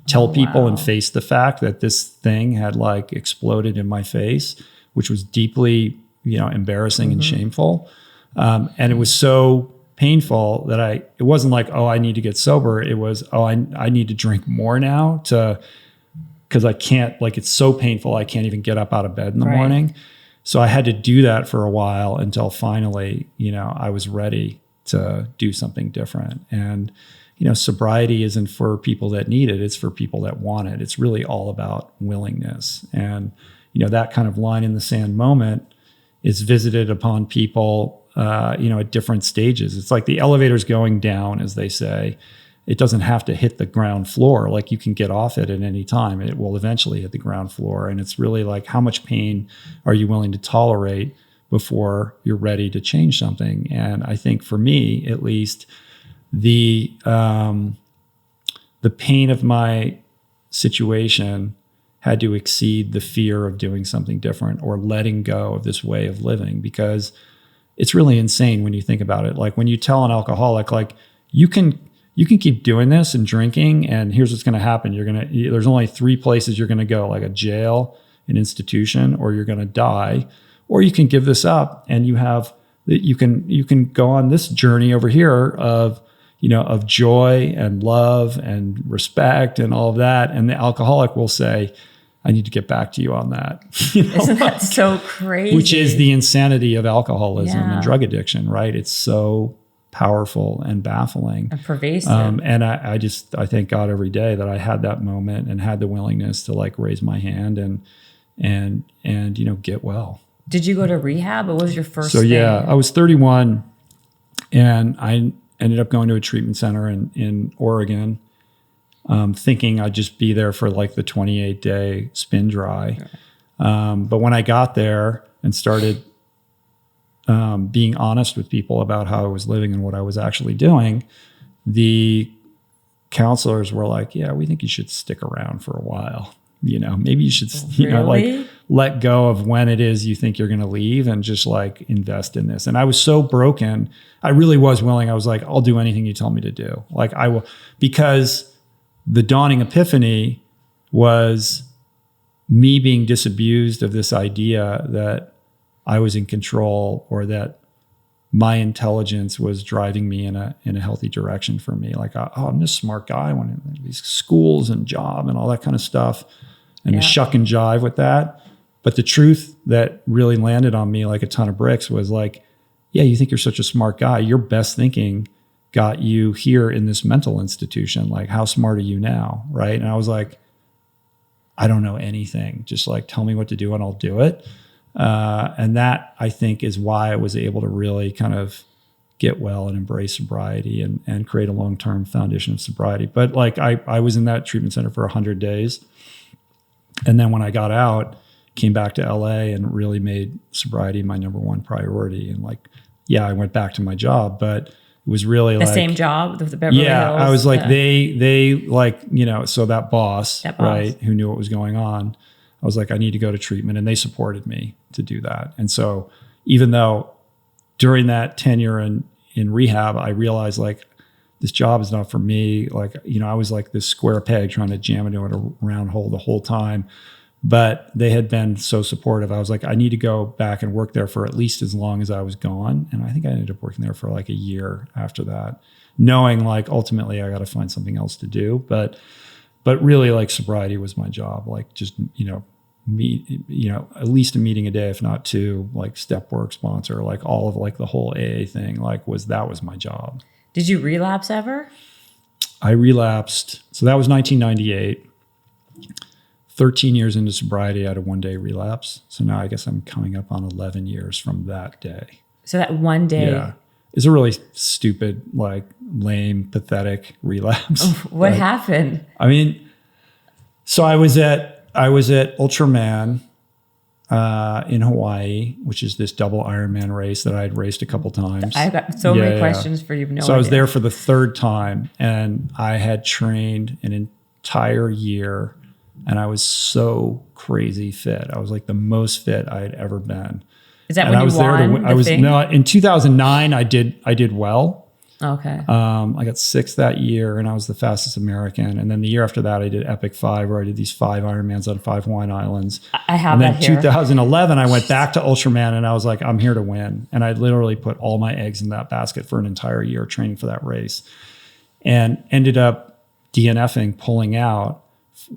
tell people and face the fact that this thing had like exploded in my face, which was deeply embarrassing and shameful, and it was so painful that it wasn't like, oh, I need to get sober. It was, oh, I need to drink more now because I can't, like, it's so painful. I can't even get up out of bed in the morning. So I had to do that for a while until finally, I was ready to do something different. And, sobriety isn't for people that need it. It's for people that want it. It's really all about willingness. And, that kind of line in the sand moment is visited upon people, at different stages. It's like the elevator's going down, as they say. It doesn't have to hit the ground floor. Like, you can get off it at any time. It will eventually hit the ground floor. And it's really like, how much pain are you willing to tolerate before you're ready to change something? And I think for me, at least, the pain of my situation had to exceed the fear of doing something different or letting go of this way of living, because it's really insane when you think about it. Like, when you tell an alcoholic, like, you can keep doing this and drinking, and here's what's going to happen. There's only 3 places you're going to go, like a jail, an institution, or you're going to die, or you can give this up, and you can go on this journey over here of joy and love and respect and all of that. And the alcoholic will say, I need to get back to you on that. Isn't that so crazy? Which is the insanity of alcoholism and drug addiction, right? It's so powerful and baffling and pervasive. And I thank God every day that I had that moment and had the willingness to like raise my hand and get well. Did you go to rehab? What was your first thing? Yeah, I was 31, and I ended up going to a treatment center in Oregon, thinking I'd just be there for like the 28-day spin dry. But when I got there and started being honest with people about how I was living and what I was actually doing, the counselors were like, yeah, we think you should stick around for a while. Maybe you should, like let go of when it is you think you're going to leave and just like invest in this. And I was so broken. I really was willing. I was like, I'll do anything you tell me to do. Like, I will, because the dawning epiphany was me being disabused of this idea that I was in control, or that my intelligence was driving me in a healthy direction for me. Like, I'm this smart guy. I want these schools and job and all that kind of stuff, and the shuck and jive with that. But the truth that really landed on me like a ton of bricks was like, yeah, you think you're such a smart guy. Your best thinking got you here in this mental institution. Like, how smart are you now? Right. And I was like, I don't know anything. Just like, tell me what to do and I'll do it. And that, I think, is why I was able to really kind of get well and embrace sobriety and create a long-term foundation of sobriety. But like, I was in that treatment center for 100 days. And then when I got out, came back to LA and really made sobriety my number one priority. And like, yeah, I went back to my job, but it was really the like same job, the Beverly Hills. Yeah, I was like, they like, so that boss, right, who knew what was going on, I was like, I need to go to treatment, and they supported me to do that. And so even though during that tenure in rehab, I realized like, this job is not for me. Like, I was like this square peg trying to jam into a round hole the whole time. but they had been so supportive. I was like, I need to go back and work there for at least as long as I was gone. And I think I ended up working there for like a year after that, knowing like ultimately I got to find something else to do. But really like sobriety was my job. Like just, at least a meeting a day, if not two, like step work sponsor, like all of like the whole AA thing, like that was my job. Did you relapse ever? I relapsed. So that was 1998. 13 years into sobriety, I had a one-day relapse. So now I guess I'm coming up on 11 years from that day. So that one day. Yeah. It's a really stupid, like lame, pathetic relapse. What happened? I mean, so I was at Ultraman in Hawaii, which is this double Ironman race that I had raced a couple times. I've got so many questions for you. So I was there for the third time, and I had trained an entire year. And I was so crazy fit. I was like the most fit I had ever been. Is that when you won the thing? No, in 2009, I did well. Okay. I got sixth that year, and I was the fastest American. And then the year after that, I did Epic 5, where I did these 5 Ironmans on 5 Hawaiian Islands. I have that here. And then 2011, I went back to Ultraman, and I was like, I'm here to win. And I literally put all my eggs in that basket for an entire year training for that race, and ended up DNFing, pulling out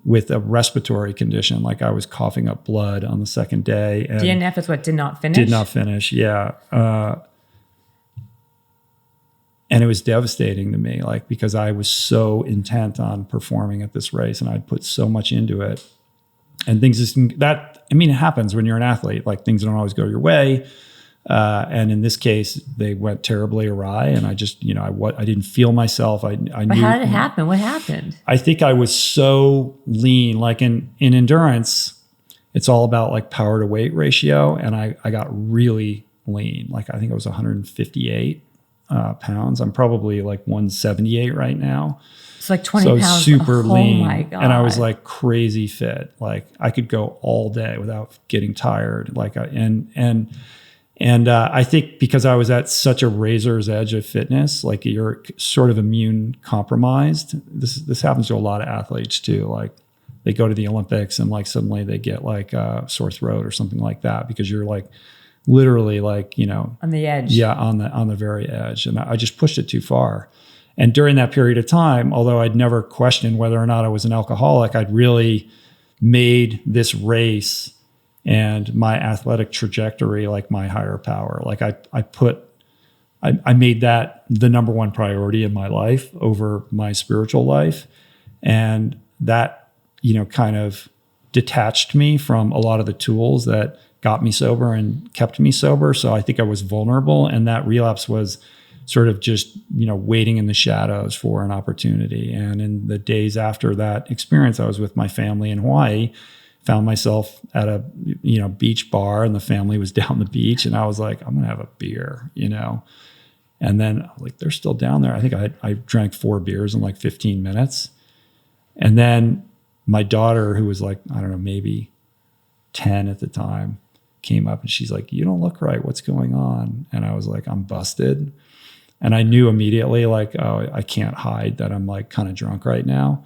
with a respiratory condition. Like I was coughing up blood on the second day. And DNF is what did not finish? Did not finish, yeah. And it was devastating to me, like, because I was so intent on performing at this race and I'd put so much into it. And things just, it happens when you're an athlete, like things don't always go your way. And in this case, they went terribly awry, and I just, I didn't feel myself. I knew. But how did it happen? What happened? I think I was so lean. Like in endurance, it's all about like power to weight ratio, and I got really lean. Like I think I was 158 pounds. I'm probably like 178 right now. It's like 20 pounds. Super lean. Oh my God. And I was like crazy fit. Like I could go all day without getting tired. Like And I think because I was at such a razor's edge of fitness, like you're sort of immune compromised. This happens to a lot of athletes too. Like they go to the Olympics and like suddenly they get like a sore throat or something like that because you're like literally like, on the edge. Yeah, on the very edge. And I just pushed it too far. And during that period of time, although I'd never questioned whether or not I was an alcoholic, I'd really made this race and my athletic trajectory like my higher power. Like I made that the number one priority in my life over my spiritual life. And that, kind of detached me from a lot of the tools that got me sober and kept me sober. So I think I was vulnerable, and that relapse was sort of just, waiting in the shadows for an opportunity. And in the days after that experience, I was with my family in Hawaii, found myself at a, beach bar, and the family was down the beach, and I was like, I'm going to have a beer, and then I was like, they're still down there. I think I drank 4 beers in like 15 minutes. And then my daughter, who was like, I don't know, maybe 10 at the time, came up and she's like, you don't look right. What's going on? And I was like, I'm busted. And I knew immediately like, oh, I can't hide that I'm like kind of drunk right now,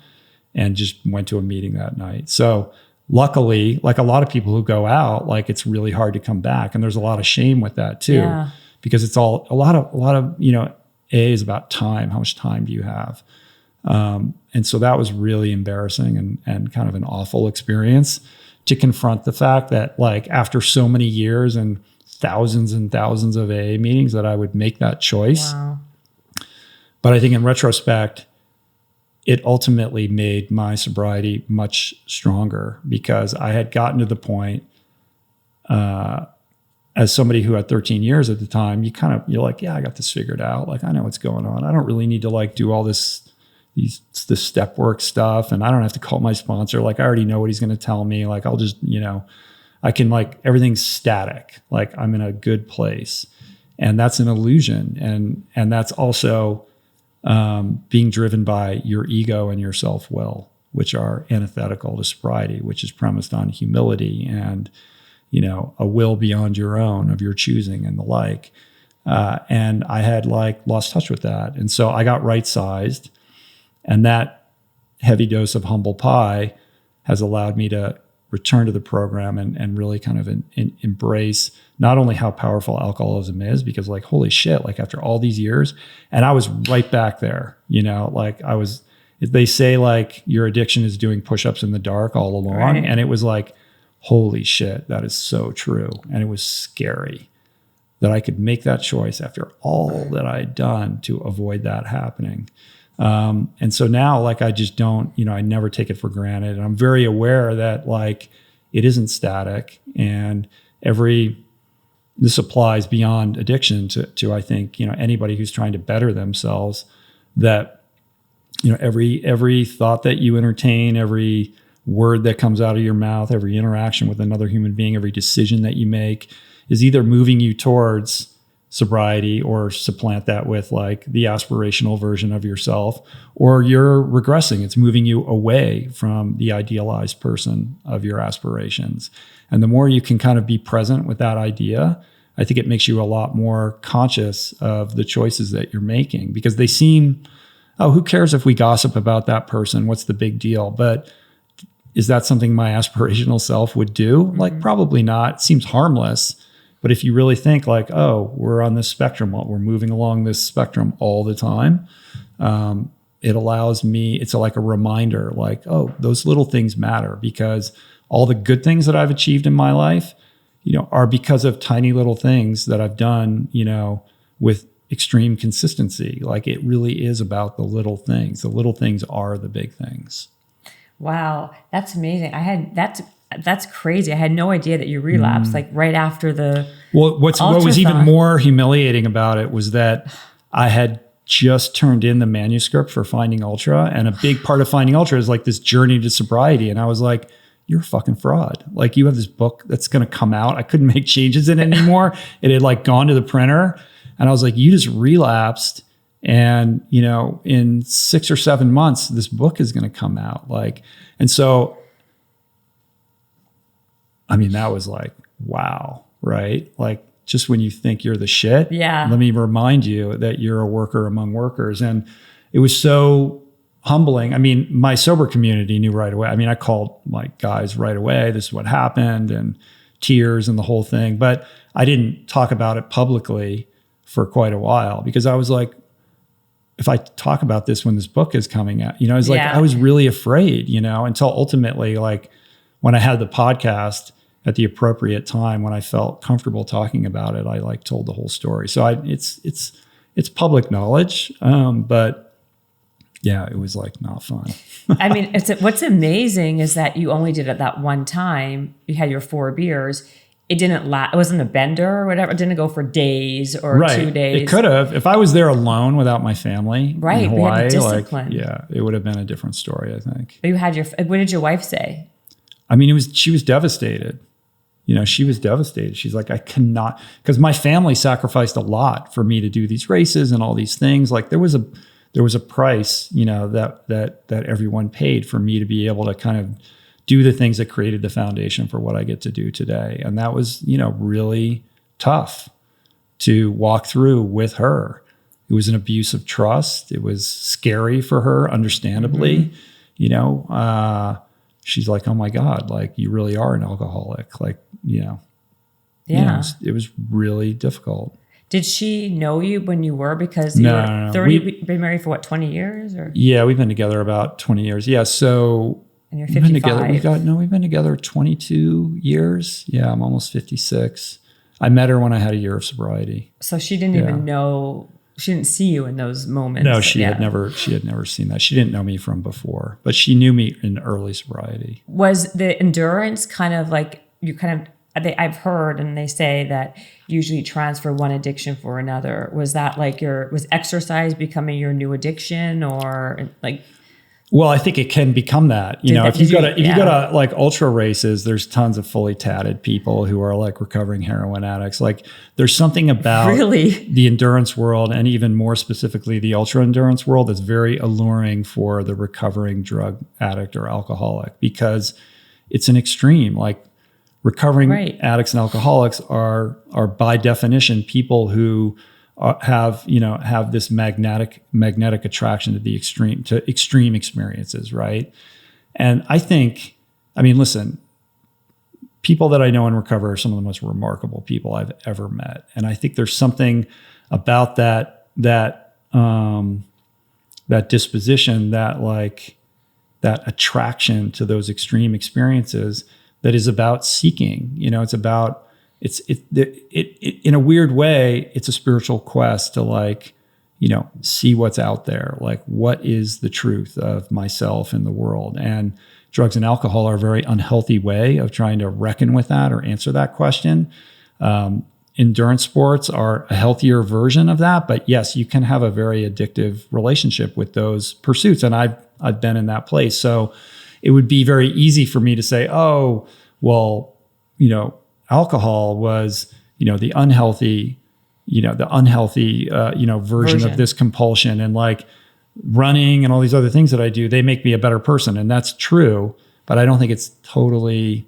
and just went to a meeting that night. So luckily, like a lot of people who go out, like it's really hard to come back. And there's a lot of shame with that too, because it's all a lot of, AA is about time. How much time do you have? And so that was really embarrassing and kind of an awful experience to confront the fact that like after so many years and thousands of AA meetings that I would make that choice. Wow. But I think in retrospect, it ultimately made my sobriety much stronger because I had gotten to the point, as somebody who had 13 years at the time, you're like, yeah, I got this figured out. Like, I know what's going on. I don't really need to like do all this step work stuff. And I don't have to call my sponsor. Like, I already know what he's going to tell me. Like, I'll just, I can like, everything's static. Like I'm in a good place, and that's an illusion. And that's also, being driven by your ego and your self-will, which are antithetical to sobriety, which is premised on humility and, a will beyond your own of your choosing and the like. And I had like lost touch with that. And so I got right-sized, and that heavy dose of humble pie has allowed me to return to the program and really kind of embrace not only how powerful alcoholism is, because like, holy shit, like after all these years, and I was right back there, like they say like your addiction is doing push-ups in the dark all along. Right. And it was like, holy shit, that is so true. And it was scary that I could make that choice after all that I had done to avoid that happening. And so now, like, I just don't, I never take it for granted. And I'm very aware that like, it isn't static, and this applies beyond addiction to I think, anybody who's trying to better themselves, that, every thought that you entertain, every word that comes out of your mouth, every interaction with another human being, every decision that you make is either moving you towards sobriety or supplant that with like the aspirational version of yourself, or you're regressing. It's moving you away from the idealized person of your aspirations. And the more you can kind of be present with that idea, I think it makes you a lot more conscious of the choices that you're making, because they seem, oh, who cares if we gossip about that person? What's the big deal? But is that something my aspirational self would do? Mm-hmm. Like, probably not. It seems harmless. But if you really think like, oh, we're on this spectrum, we're moving along this spectrum all the time, it allows me, it's like a reminder, like, oh, those little things matter, because all the good things that I've achieved in my life, are because of tiny little things that I've done, with extreme consistency. Like, it really is about the little things. The little things are the big things. Wow, that's amazing. That's crazy. I had no idea that you relapsed like right after the. Well, what was even more humiliating about it was that I had just turned in the manuscript for Finding Ultra, and a big part of Finding Ultra is like this journey to sobriety. And I was like, you're a fucking fraud. Like, you have this book that's going to come out. I couldn't make changes in it anymore. It had like gone to the printer, and I was like, you just relapsed. And, in 6 or 7 months, this book is going to come out. Like, and so, I mean, that was like, wow, right? Like, just when you think you're the shit, let me remind you that you're a worker among workers. And it was so humbling. I mean, my sober community knew right away. I mean, I called like guys right away. This is what happened, and tears and the whole thing. But I didn't talk about it publicly for quite a while, because I was like, if I talk about this when this book is coming out, I was like, I was really afraid, until ultimately, like, when I had the podcast at the appropriate time, when I felt comfortable talking about it, I like told the whole story. So it's public knowledge. But yeah, it was like not fun. I mean, what's amazing is that you only did it that one time. You had your 4 beers. It didn't last. It wasn't a bender or whatever. It didn't go for days or 2 days. It could have. If I was there alone without my family, right? In Hawaii, we had discipline. It would have been a different story, I think. But you had what did your wife say? I mean, she was devastated. She was devastated. She's like, I cannot, because my family sacrificed a lot for me to do these races and all these things. Like, there was a price, that everyone paid for me to be able to kind of do the things that created the foundation for what I get to do today. And that was, really tough to walk through with her. It was an abuse of trust. It was scary for her, understandably. Mm-hmm. She's like, oh my God, like, you really are an alcoholic. Like, it was really difficult. Did she know you when you were? Because you were 30, you've been married for what, 20 years? Or? Yeah, we've been together about 20 years. Yeah, so. And you're 55. We've been together 22 years. Yeah, I'm almost 56. I met her when I had a year of sobriety. So she didn't even know, she didn't see you in those moments. No, she had never seen that. She didn't know me from before, but she knew me in early sobriety. Was the endurance kind of like, I've heard, and they say that usually transfer one addiction for another. Was that like was exercise becoming your new addiction, or like? Well, I think it can become that. If you go to like ultra races, there's tons of fully tatted people who are like recovering heroin addicts. Like, there's something about the endurance world, and even more specifically the ultra endurance world, that's very alluring for the recovering drug addict or alcoholic, because it's an extreme. Like, recovering addicts and alcoholics are by definition people who have this magnetic attraction to the extreme experiences, right? And I think, listen, people that I know in recovery are some of the most remarkable people I've ever met. And I think there's something about that disposition, that attraction to those extreme experiences that is about seeking. It's about, it in a weird way, it's a spiritual quest to see what's out there. Like, what is the truth of myself in the world? And drugs and alcohol are a very unhealthy way of trying to reckon with that or answer that question. Endurance sports are a healthier version of that, but yes, you can have a very addictive relationship with those pursuits. And I've been in that place. So it would be very easy for me to say, oh, well, alcohol was, the unhealthy version of this compulsion, and like running and all these other things that I do, they make me a better person. And that's true, but I don't think it's totally,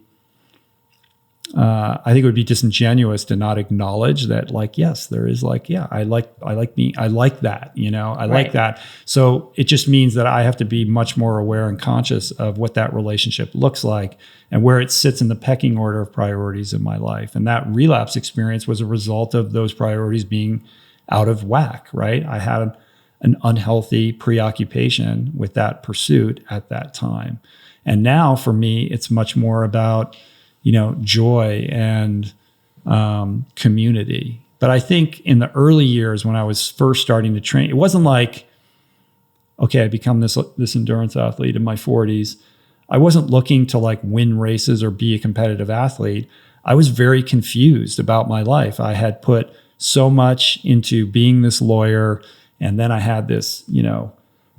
I think it would be disingenuous to not acknowledge that, like, yes, there is I like that, I like that. So it just means that I have to be much more aware and conscious of what that relationship looks like and where it sits in the pecking order of priorities in my life. And that relapse experience was a result of those priorities being out of whack, right? I had an unhealthy preoccupation with that pursuit at that time. And now for me, it's much more about, joy and community. But I think in the early years when I was first starting to train, it wasn't like, okay, I become this endurance athlete in my 40s. I wasn't looking to win races or be a competitive athlete. I was very confused about my life. I had put so much into being this lawyer, and then I had this,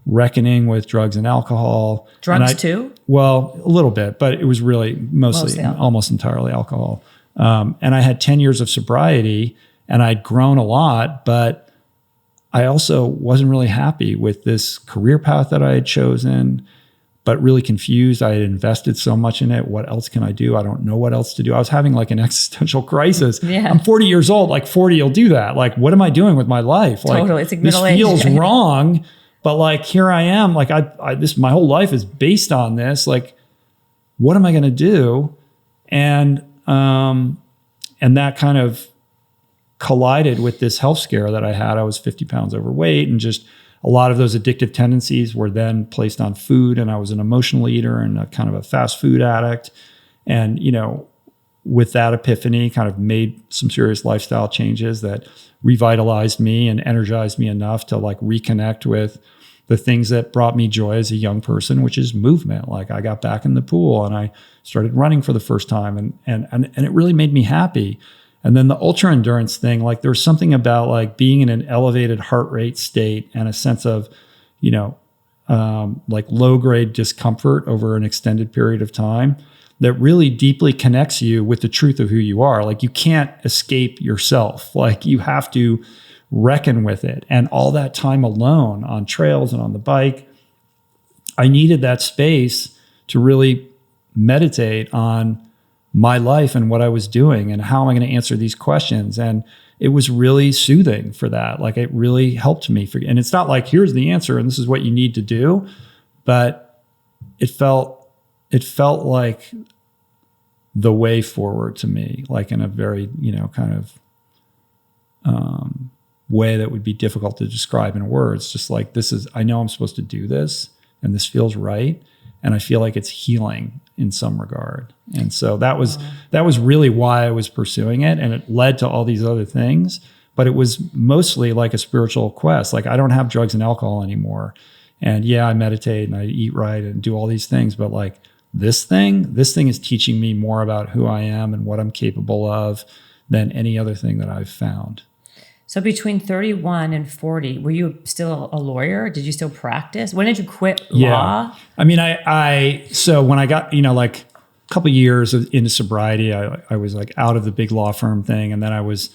reckoning with drugs and alcohol. Drugs too? Well, a little bit, but it was really mostly almost entirely alcohol. And I had 10 years of sobriety, and I'd grown a lot, but I also wasn't really happy with this career path that I had chosen, but really confused. I had invested so much in it. What else can I do? I don't know what else to do. I was having an existential crisis. Yeah. I'm 40 years old, 40 will do that. What am I doing with my life? Totally. It's this feels wrong. But here I am, my whole life is based on this. What am I going to do? And that kind of collided with this health scare that I had. I was 50 pounds overweight, and just a lot of those addictive tendencies were then placed on food. And I was an emotional eater and a kind of a fast food addict. And, with that epiphany, kind of made some serious lifestyle changes that revitalized me and energized me enough to reconnect with the things that brought me joy as a young person, which is movement. I got back in the pool and I started running for the first time, and it really made me happy. And then the ultra endurance thing, there's something about being in an elevated heart rate state and a sense of, low grade discomfort over an extended period of time that really deeply connects you with the truth of who you are. You can't escape yourself. You have to reckon with it. And all that time alone on trails and on the bike, I needed that space to really meditate on my life and what I was doing and how am I going to answer these questions. And it was really soothing for that. It really helped me. And it's not here's the answer and this is what you need to do, but it felt like the way forward to me, in a very, kind of way that would be difficult to describe in words. Just I know I'm supposed to do this and this feels right. And I feel like it's healing in some regard. And so that was really why I was pursuing it. And it led to all these other things, but it was mostly a spiritual quest. I don't have drugs and alcohol anymore. And yeah, I meditate and I eat right and do all these things, but this thing is teaching me more about who I am and what I'm capable of than any other thing that I've found. So between 31 and 40, were you still a lawyer? Did you still practice? When did you quit law? I mean, so when I got, a couple of years into sobriety, I was out of the big law firm thing. And then I was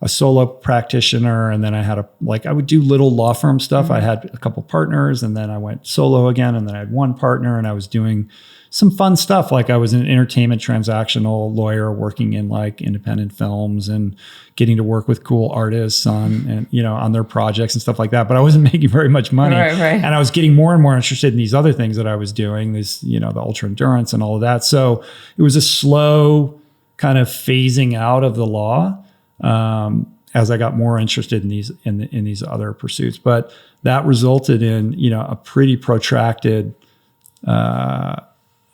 a solo practitioner. And then I had I would do little law firm stuff. Mm-hmm. I had a couple partners, and then I went solo again. And then I had one partner, and I was doing some fun stuff. I was an entertainment transactional lawyer working in independent films and getting to work with cool artists on their projects and stuff like that. But I wasn't making very much money. Right. And I was getting more and more interested in these other things that I was doing, the ultra endurance and all of that. So it was a slow kind of phasing out of the law as I got more interested in these other pursuits. But that resulted in, a pretty protracted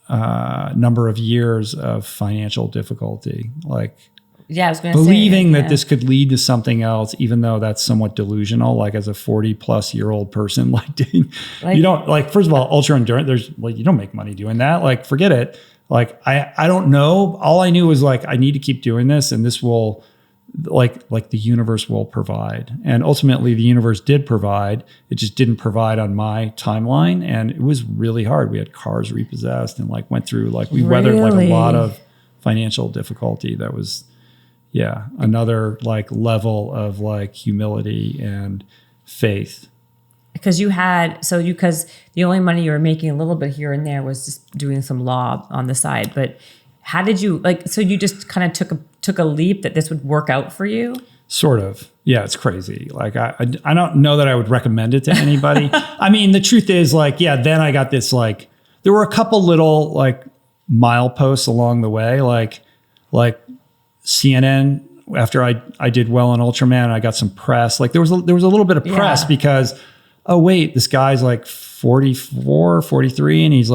number of years of financial difficulty. Like, yeah, I was going to say, believing that this could lead to something else, even though that's somewhat delusional. Like, as a 40-plus-year-old person, you don't, first of all, ultra endurance, you don't make money doing that. Like, forget it. Like, I don't know. All I knew was I need to keep doing this, and this will, the universe will provide. And ultimately the universe did provide. It just didn't provide on my timeline. And it was really hard. We had cars repossessed and went through, we weathered a lot of financial difficulty. That was, another level of humility and faith. Because because the only money you were making a little bit here and there was just doing some law on the side. But how did you so you just kind of took a leap that this would work out for you? Sort of. Yeah, it's crazy. I don't know that I would recommend it to anybody. I mean, the truth is then I got this, there were a couple little mileposts along the way, like CNN. After I did well in Ultraman, I got some press. There was a little bit of press because, oh wait, this guy's 44, 43, and he's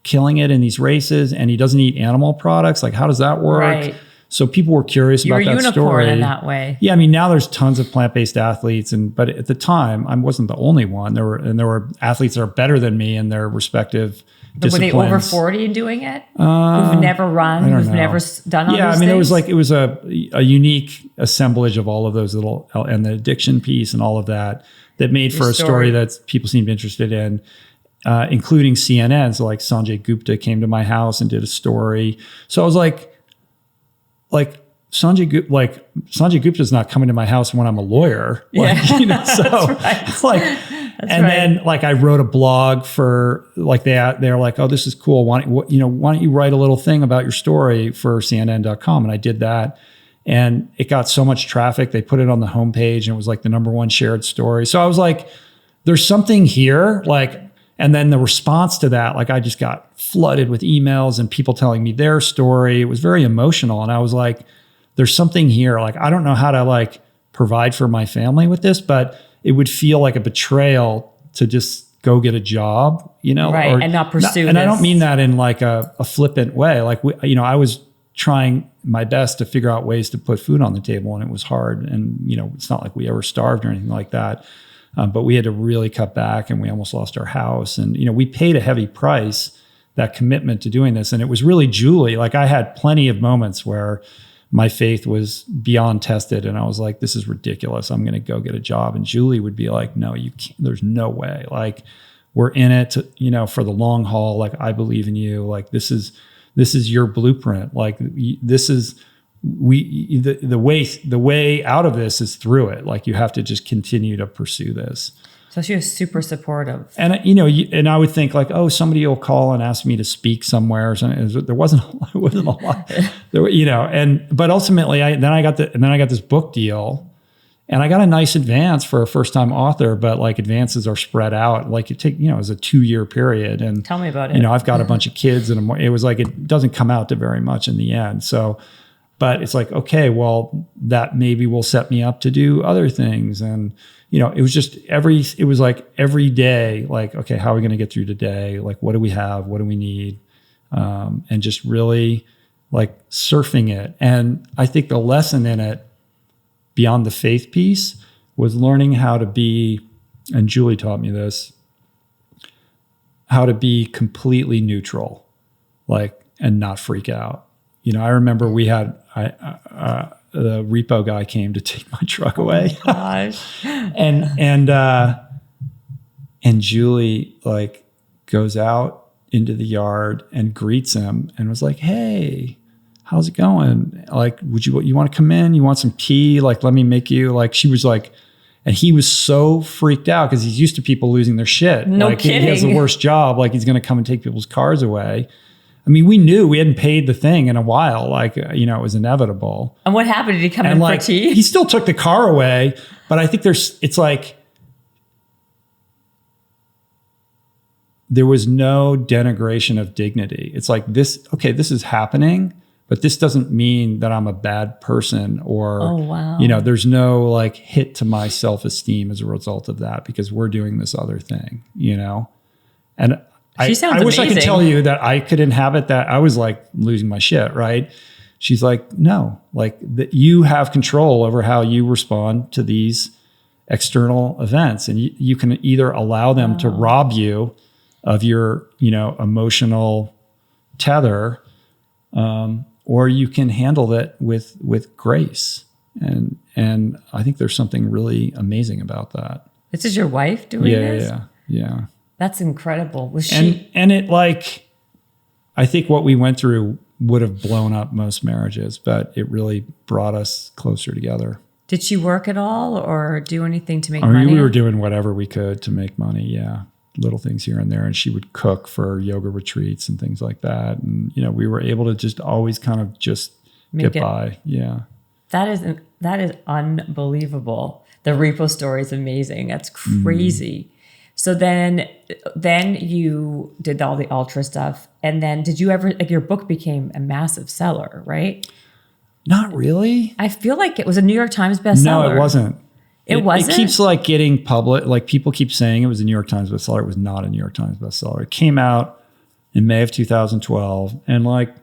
killing it in these races, and he doesn't eat animal products. How does that work? Right. So people were curious about that story. You're a unicorn in that way. Yeah, I mean, now there's tons of plant-based athletes, but at the time, I wasn't the only one. There were athletes that are better than me in their respective disciplines. Were they over 40 and doing it? Who've never run? Who've never done all these things? It was a unique assemblage of all of those little, and the addiction piece and all of that made for a story that people seemed interested in. Including CNN. So Sanjay Gupta came to my house and did a story. So I was Sanjay Gupta's not coming to my house when I'm a lawyer. So that's right. Then I wrote a blog for they're like, oh, this is cool. Why don't you write a little thing about your story for CNN.com? And I did that. And it got so much traffic. They put it on the homepage and it was the number one shared story. So I was there's something here. And then the response to that, I just got flooded with emails and people telling me their story. It was very emotional. And I was there's something here. I don't know how to provide for my family with this, but it would feel like a betrayal to just go get a job, right, and not pursue And I don't mean that in a flippant way. I was trying my best to figure out ways to put food on the table, and it was hard. And, it's not like we ever starved or anything like that. But we had to really cut back, and we almost lost our house. And, we paid a heavy price, that commitment to doing this. And it was really Julie. I had plenty of moments where my faith was beyond tested. And I was this is ridiculous. I'm going to go get a job. And Julie would be no, you can't. There's no way. We're in it, for the long haul. I believe in you. This is your blueprint. This is, the way out of this is through it. You have to just continue to pursue this. So she was super supportive. And and I would think oh, somebody will call and ask me to speak somewhere or something. There wasn't a lot. But ultimately I got this book deal, and I got a nice advance for a first-time author, but advances are spread out. It was a 2-year period. And tell me about it. I've got a bunch of kids, and it was it doesn't come out to very much in the end. So, but it's okay, well, that maybe will set me up to do other things. And, it was just every day, okay, how are we going to get through today? What do we have? What do we need? And just really surfing it. And I think the lesson in it, beyond the faith piece, was learning how to be, and Julie taught me this, how to be completely neutral, and not freak out. I remember we had, the repo guy came to take my truck away. Oh gosh. and Julie goes out into the yard and greets him and was hey, how's it going? You want to come in? You want some tea? Let me make you, she was and he was so freaked out because he's used to people losing their shit. No kidding. He has the worst job. He's going to come and take people's cars away. I mean, we knew we hadn't paid the thing in a while. It was inevitable. And what happened? Did he come in for tea? He still took the car away, but I think there was no denigration of dignity. It's this is happening, But this doesn't mean that I'm a bad person or, Oh, wow. there's no like hit to my self-esteem as a result of that because we're doing this other thing, And She sounds I wish I could amazing. tell you that I could inhabit that. I was like losing my shit, right? She's like, no, like that you have control over how you respond to these external events. And you can either allow them to rob you of your, emotional tether, or you can handle it with grace. And I think there's something really amazing about that. This is your wife doing this? Yeah. That's incredible. Was she? And it like, I think what we went through would have blown up most marriages, but it really brought us closer together. Did she work at all or do anything to make I mean, money? we were doing whatever we could to make money. Yeah. Little things here and there. And she would cook for yoga retreats and things like that. And, we were able to just always kind of just get by. Yeah. That is unbelievable. The repo story is amazing. That's crazy. So then you did all the ultra stuff. And then did you ever, like your book became a massive seller, right? Not really. I feel like it was a New York Times bestseller. No, it wasn't. It wasn't? It keeps like getting public. Like people keep saying it was a New York Times bestseller. It was not a New York Times bestseller. It came out in May of 2012. And like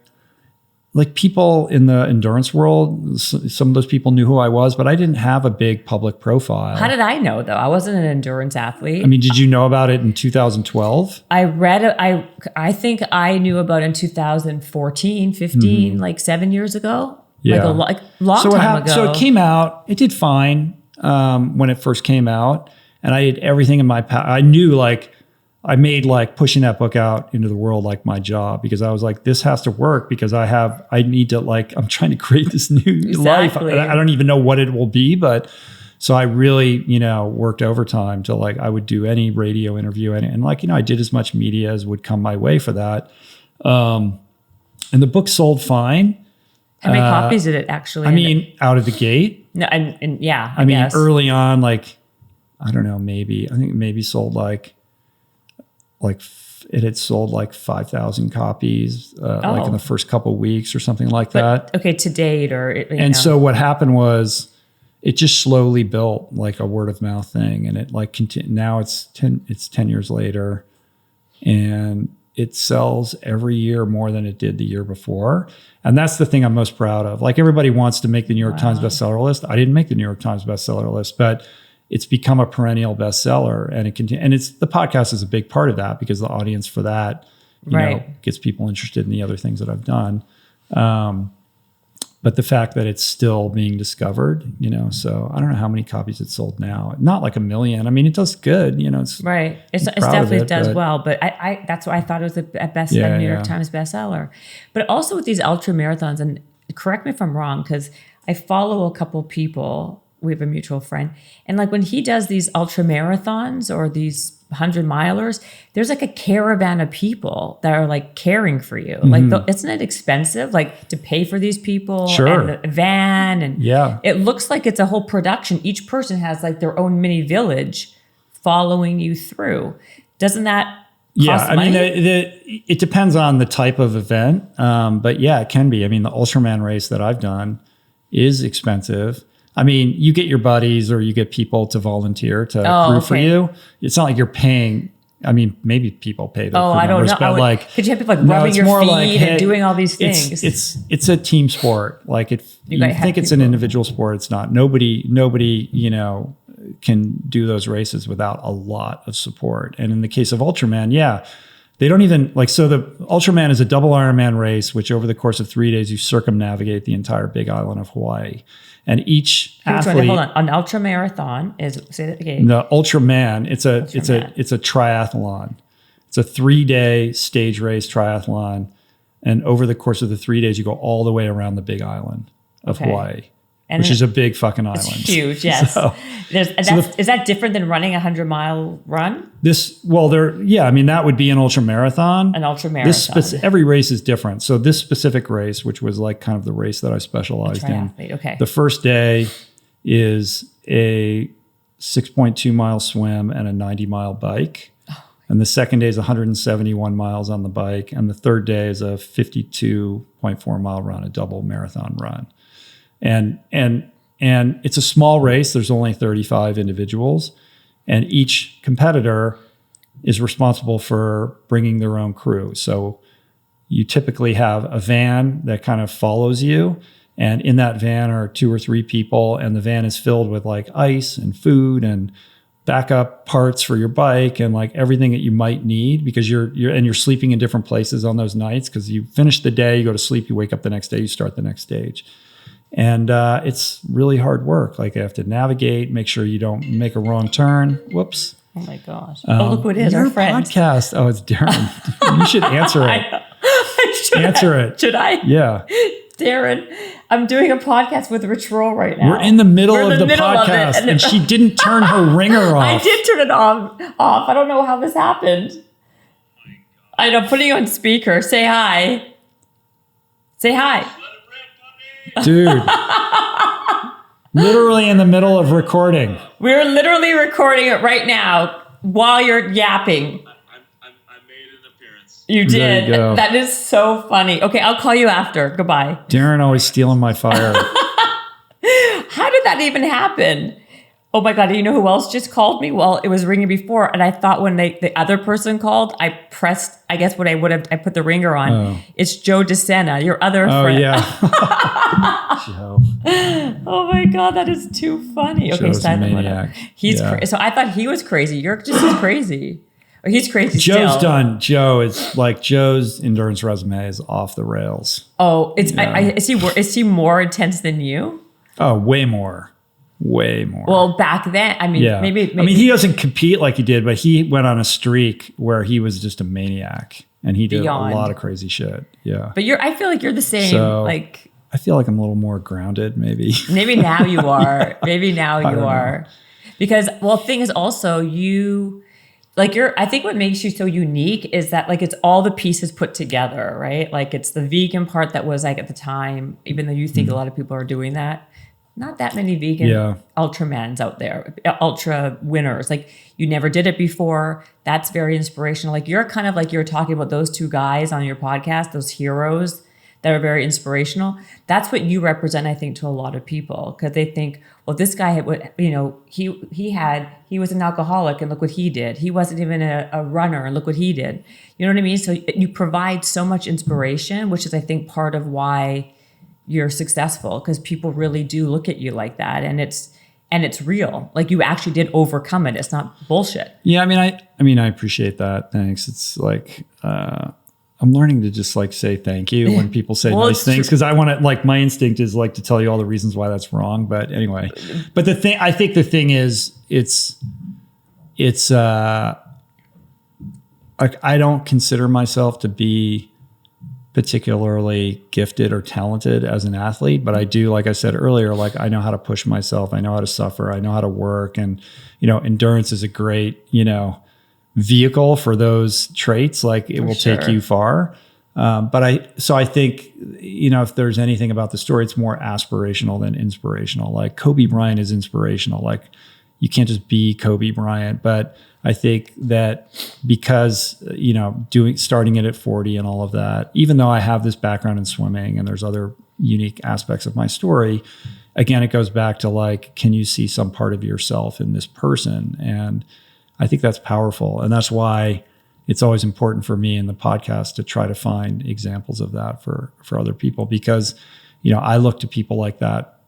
people in the endurance world, some of those people knew who I was, but I didn't have a big public profile. How did I know though? I wasn't an endurance athlete. I mean, did you know about it in 2012? I read it. I think I knew about it in 2014, 15, like 7 years ago. Yeah. Like a long time ago. So it came out, it did fine when it first came out. And I did everything in my power. I knew like, I made like pushing that book out into the world like my job because I was like, this has to work because I need to like, I'm trying to create this new life. I don't even know what it will be, but so I really, worked overtime to like, I would do any radio interview and like, I did as much media as would come my way for that. And the book sold fine. How many copies did it actually? I mean, out of the gate. No, and yeah. I mean, guess. early on, like, I don't know, maybe. I think it maybe sold like it had sold like 5,000 copies, like in the first couple of weeks or something like that. Okay, to date or. So what happened was it just slowly built like a word of mouth thing. And it like now it's 10 years later and it sells every year more than it did the year before. And that's the thing I'm most proud of. Like everybody wants to make the New York Times bestseller list. I didn't make the New York Times bestseller list, but it's become a perennial bestseller and and it's the podcast is a big part of that because the audience for that, you know, gets people interested in the other things that I've done. But the fact that it's still being discovered, so I don't know how many copies it's sold now. Not like 1 million. I mean, it does good, it's right. It definitely does well, but I that's why I thought it was a New York Times bestseller. But also with these ultra marathons, and correct me if I'm wrong, because I follow a couple people. We have a mutual friend, and like when he does these ultra marathons or these 100-milers, there's like a caravan of people that are like caring for you. Like, isn't it expensive, like to pay for these people and the van? And it looks like it's a whole production. Each person has like their own mini village following you through. Doesn't that cost money? I mean, it depends on the type of event. But yeah, it can be. I mean, the Ultraman race that I've done is expensive. I mean, you get your buddies or you get people to volunteer to crew for you. It's not like you're paying. I mean, maybe people pay their crew members, but like, could you have people like rubbing your feet and doing all these things? It's a team sport. Like if you think it's an individual sport, it's not. Nobody, can do those races without a lot of support. And in the case of Ultraman, they don't even so the Ultraman is a double Ironman race, which over the course of 3 days, you circumnavigate the entire big island of Hawaii. And each athlete, hold on, an ultra marathon is, say that again. The Ultraman, it's a triathlon. It's a 3-day stage race triathlon. And over the course of the 3 days, you go all the way around the big island of Hawaii. Which is a big fucking island. It's huge, yes. Is that different than running a 100-mile run? That would be an ultra marathon. An ultra marathon. Every race is different. So this specific race, which was like kind of the race that I specialized in. Okay. The first day is a 6.2 mile swim and a 90-mile bike. And the second day is 171 miles on the bike. And the third day is a 52.4 mile run, a double marathon run. And it's a small race. There's only 35 individuals. And each competitor is responsible for bringing their own crew. So you typically have a van that kind of follows you. And in that van are 2 or 3 people. And the van is filled with like ice and food and backup parts for your bike and like everything that you might need, because you're sleeping in different places on those nights, because you finish the day, you go to sleep, you wake up the next day, you start the next stage. And it's really hard work. Like you have to navigate, make sure you don't make a wrong turn. Whoops. Oh my gosh. Look what it is, your our friend. podcast. Oh, it's Darren. You should answer it. Answer it. Should I? Yeah. Darren, I'm doing a podcast with Rich Roll right now. We're in the middle of the podcast, and she didn't turn her ringer off. I did turn it off. I don't know how this happened. I know, putting you on speaker. Say hi. Say hi. Dude. Literally in the middle of recording. We're literally recording it right now while you're yapping. You did. You go. That is so funny. Okay, I'll call you after. Goodbye. Darren always stealing my fire. How did that even happen? Oh my God, do you know who else just called me? Well, it was ringing before, and I thought when the other person called, I pressed, I guess what I would have, I put the ringer on. Oh. It's Joe DeSena, your other friend. Oh, yeah. Joe. Oh my God, that is too funny. Okay, Joe's a maniac. He's so I thought he was crazy. You're just as crazy. Or he's crazy Joe's still. done. Joe's endurance resume is off the rails. Oh, is he more intense than you? Oh, way more. Way more. Well, back then, I mean, maybe. I mean, he doesn't compete like he did, but he went on a streak where he was just a maniac, and he did a lot of crazy shit. Yeah. But I feel like you're the same. So, like, I feel like I'm a little more grounded, maybe. Maybe now you are. Maybe now you are. Because, well, the thing is also I think what makes you so unique is that like it's all the pieces put together, right? Like it's the vegan part that was like at the time, even though you think a lot of people are doing that. Not that many vegan ultramans out there, ultra winners. Like you never did it before. That's very inspirational. Like you're kind of like you're talking about those 2 guys on your podcast, those heroes that are very inspirational. That's what you represent, I think, to a lot of people, because they think, well, this guy had, he was an alcoholic and look what he did. He wasn't even a runner and look what he did. You know what I mean? So you provide so much inspiration, which is, I think, part of why you're successful, because people really do look at you like that, and it's real. Like you actually did overcome it. It's not bullshit. Yeah, I mean, I appreciate that. Thanks. It's like I'm learning to just like say thank you when people say nice things, because I want to, like, my instinct is like to tell you all the reasons why that's wrong. But anyway, but I think the thing is, it's like I don't consider myself to be particularly gifted or talented as an athlete, but I do, like I said earlier, like I know how to push myself. I know how to suffer. I know how to work. And, endurance is a great, vehicle for those traits. Like it will take you far. But I think, if there's anything about the story, it's more aspirational than inspirational. Like Kobe Bryant is inspirational. Like you can't just be Kobe Bryant, but I think that because, starting it at 40 and all of that, even though I have this background in swimming and there's other unique aspects of my story, again, it goes back to like, can you see some part of yourself in this person? And I think that's powerful. And that's why it's always important for me in the podcast to try to find examples of that for other people, because, I look to people like that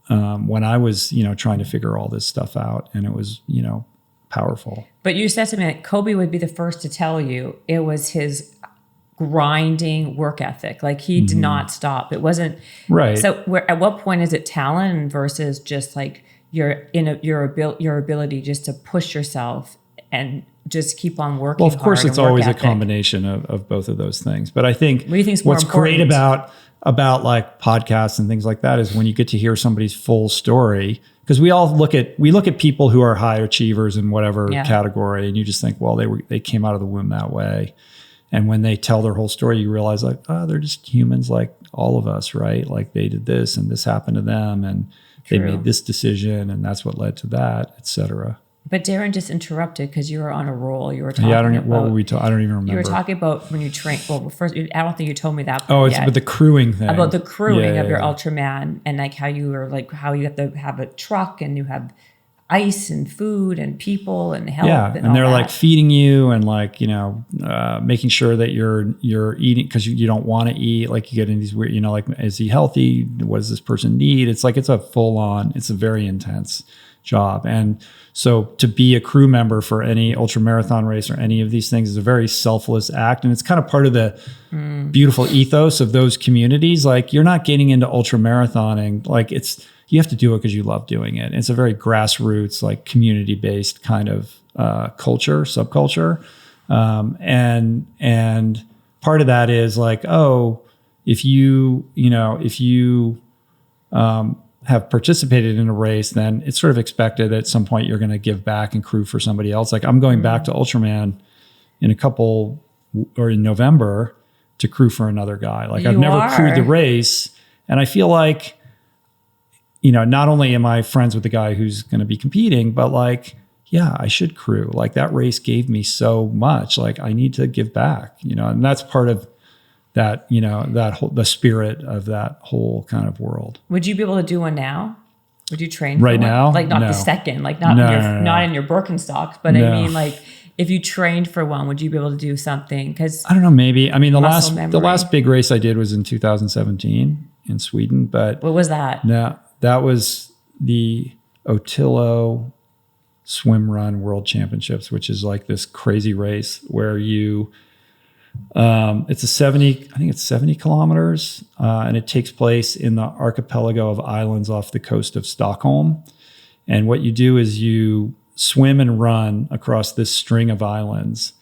when I was, trying to figure all this stuff out, and it was, powerful. But you said to me that Kobe would be the first to tell you it was his grinding work ethic. Like he did not stop. It wasn't right. So at what point is it talent versus just like your ability just to push yourself and just keep on working? Well, of course, it's always a combination of both of those things. But I think what's great about like podcasts and things like that is when you get to hear somebody's full story. Because we look at people who are high achievers in whatever category, and you just think, well, they came out of the womb that way. And when they tell their whole story, you realize like, oh, they're just humans like all of us, right? Like they did this and this happened to them, and they made this decision, and that's what led to that, et cetera. But Darren just interrupted because you were on a roll. You were talking Yeah, about, what were we talking? I don't even remember. you were talking about when you train. Well, first, I don't think you told me that. Oh, it's yet. about the crewing thing. About the crewing of your yeah. Ultraman, and like how you were like how you have to have a truck and you have ice and food and people and help. Yeah, and and they're all like that. feeding you and like, making sure that you're eating, because you don't want to eat. Like you get in these weird, like, is he healthy? What does this person need? It's like, it's a full on, it's a very intense job. And so to be a crew member for any ultra marathon race or any of these things is a very selfless act. And it's kind of part of the beautiful ethos of those communities. Like you're not getting into ultra marathoning. Like you have to do it because you love doing it. It's a very grassroots, like community-based kind of subculture. And part of that is like, if you have participated in a race, then it's sort of expected that at some point you're going to give back and crew for somebody else. Like I'm going back to Ultraman in November to crew for another guy. Like I've never crewed the race. And I feel like, not only am I friends with the guy who's going to be competing, but like, yeah, I should crew. Like that race gave me so much. Like I need to give back, and that's part of that, the spirit of that whole kind of world. Would you be able to do one now? Would you train right for one? now? Like not No. the second, like not not in your Birkenstocks, but I mean like if you trained for one, would you be able to do something? Because I don't know, maybe. I mean, the last big race I did was in 2017 in Sweden, but what was that? No, that was the Otillo Swim Run World Championships, which is like this crazy race where it's 70 kilometers, and it takes place in the archipelago of islands off the coast of Stockholm. And what you do is you swim and run across this string of islands,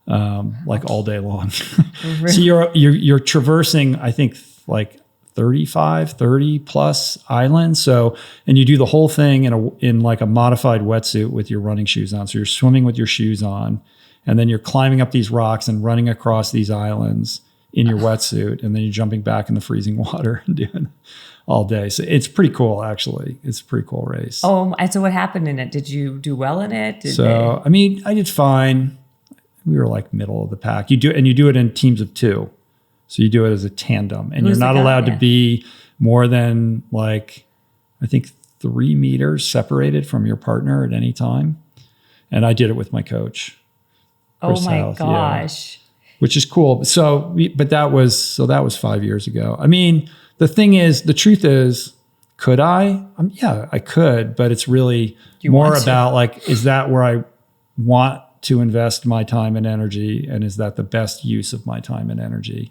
like all day long. Really? So you're traversing, I think, like 30 plus islands. So, and you do the whole thing in like a modified wetsuit with your running shoes on. So you're swimming with your shoes on, and then you're climbing up these rocks and running across these islands in your wetsuit. And then you're jumping back in the freezing water and doing all day. So it's pretty cool, actually. It's a pretty cool race. Oh, and so what happened in it? Did you do well in it? I mean, I did fine. We were like middle of the pack. You do it in teams of two. So you do it as a tandem, and you're not allowed to be more than like, I think 3 meters separated from your partner at any time. And I did it with my coach. Oh my gosh. Which is cool. But that was 5 years ago. I mean, the truth is, could I? Yeah, I could, but it's really more about like, is that where I want to invest my time and energy? And is that the best use of my time and energy?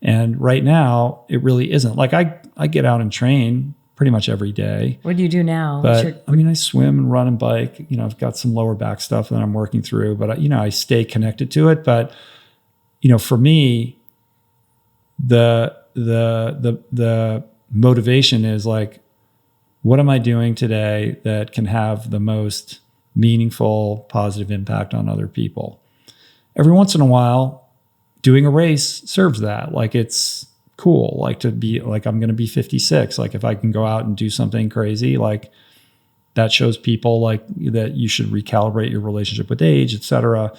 And right now, it really isn't. Like I get out and train pretty much every day. What do you do now? But I swim and run and bike. I've got some lower back stuff that I'm working through, but I stay connected to it. But for me, the motivation is like, what am I doing today that can have the most meaningful, positive impact on other people? Every once in a while, doing a race serves that. Like it's cool. Like to be like, I'm going to be 56. Like if I can go out and do something crazy, like that shows people like that you should recalibrate your relationship with age, et cetera.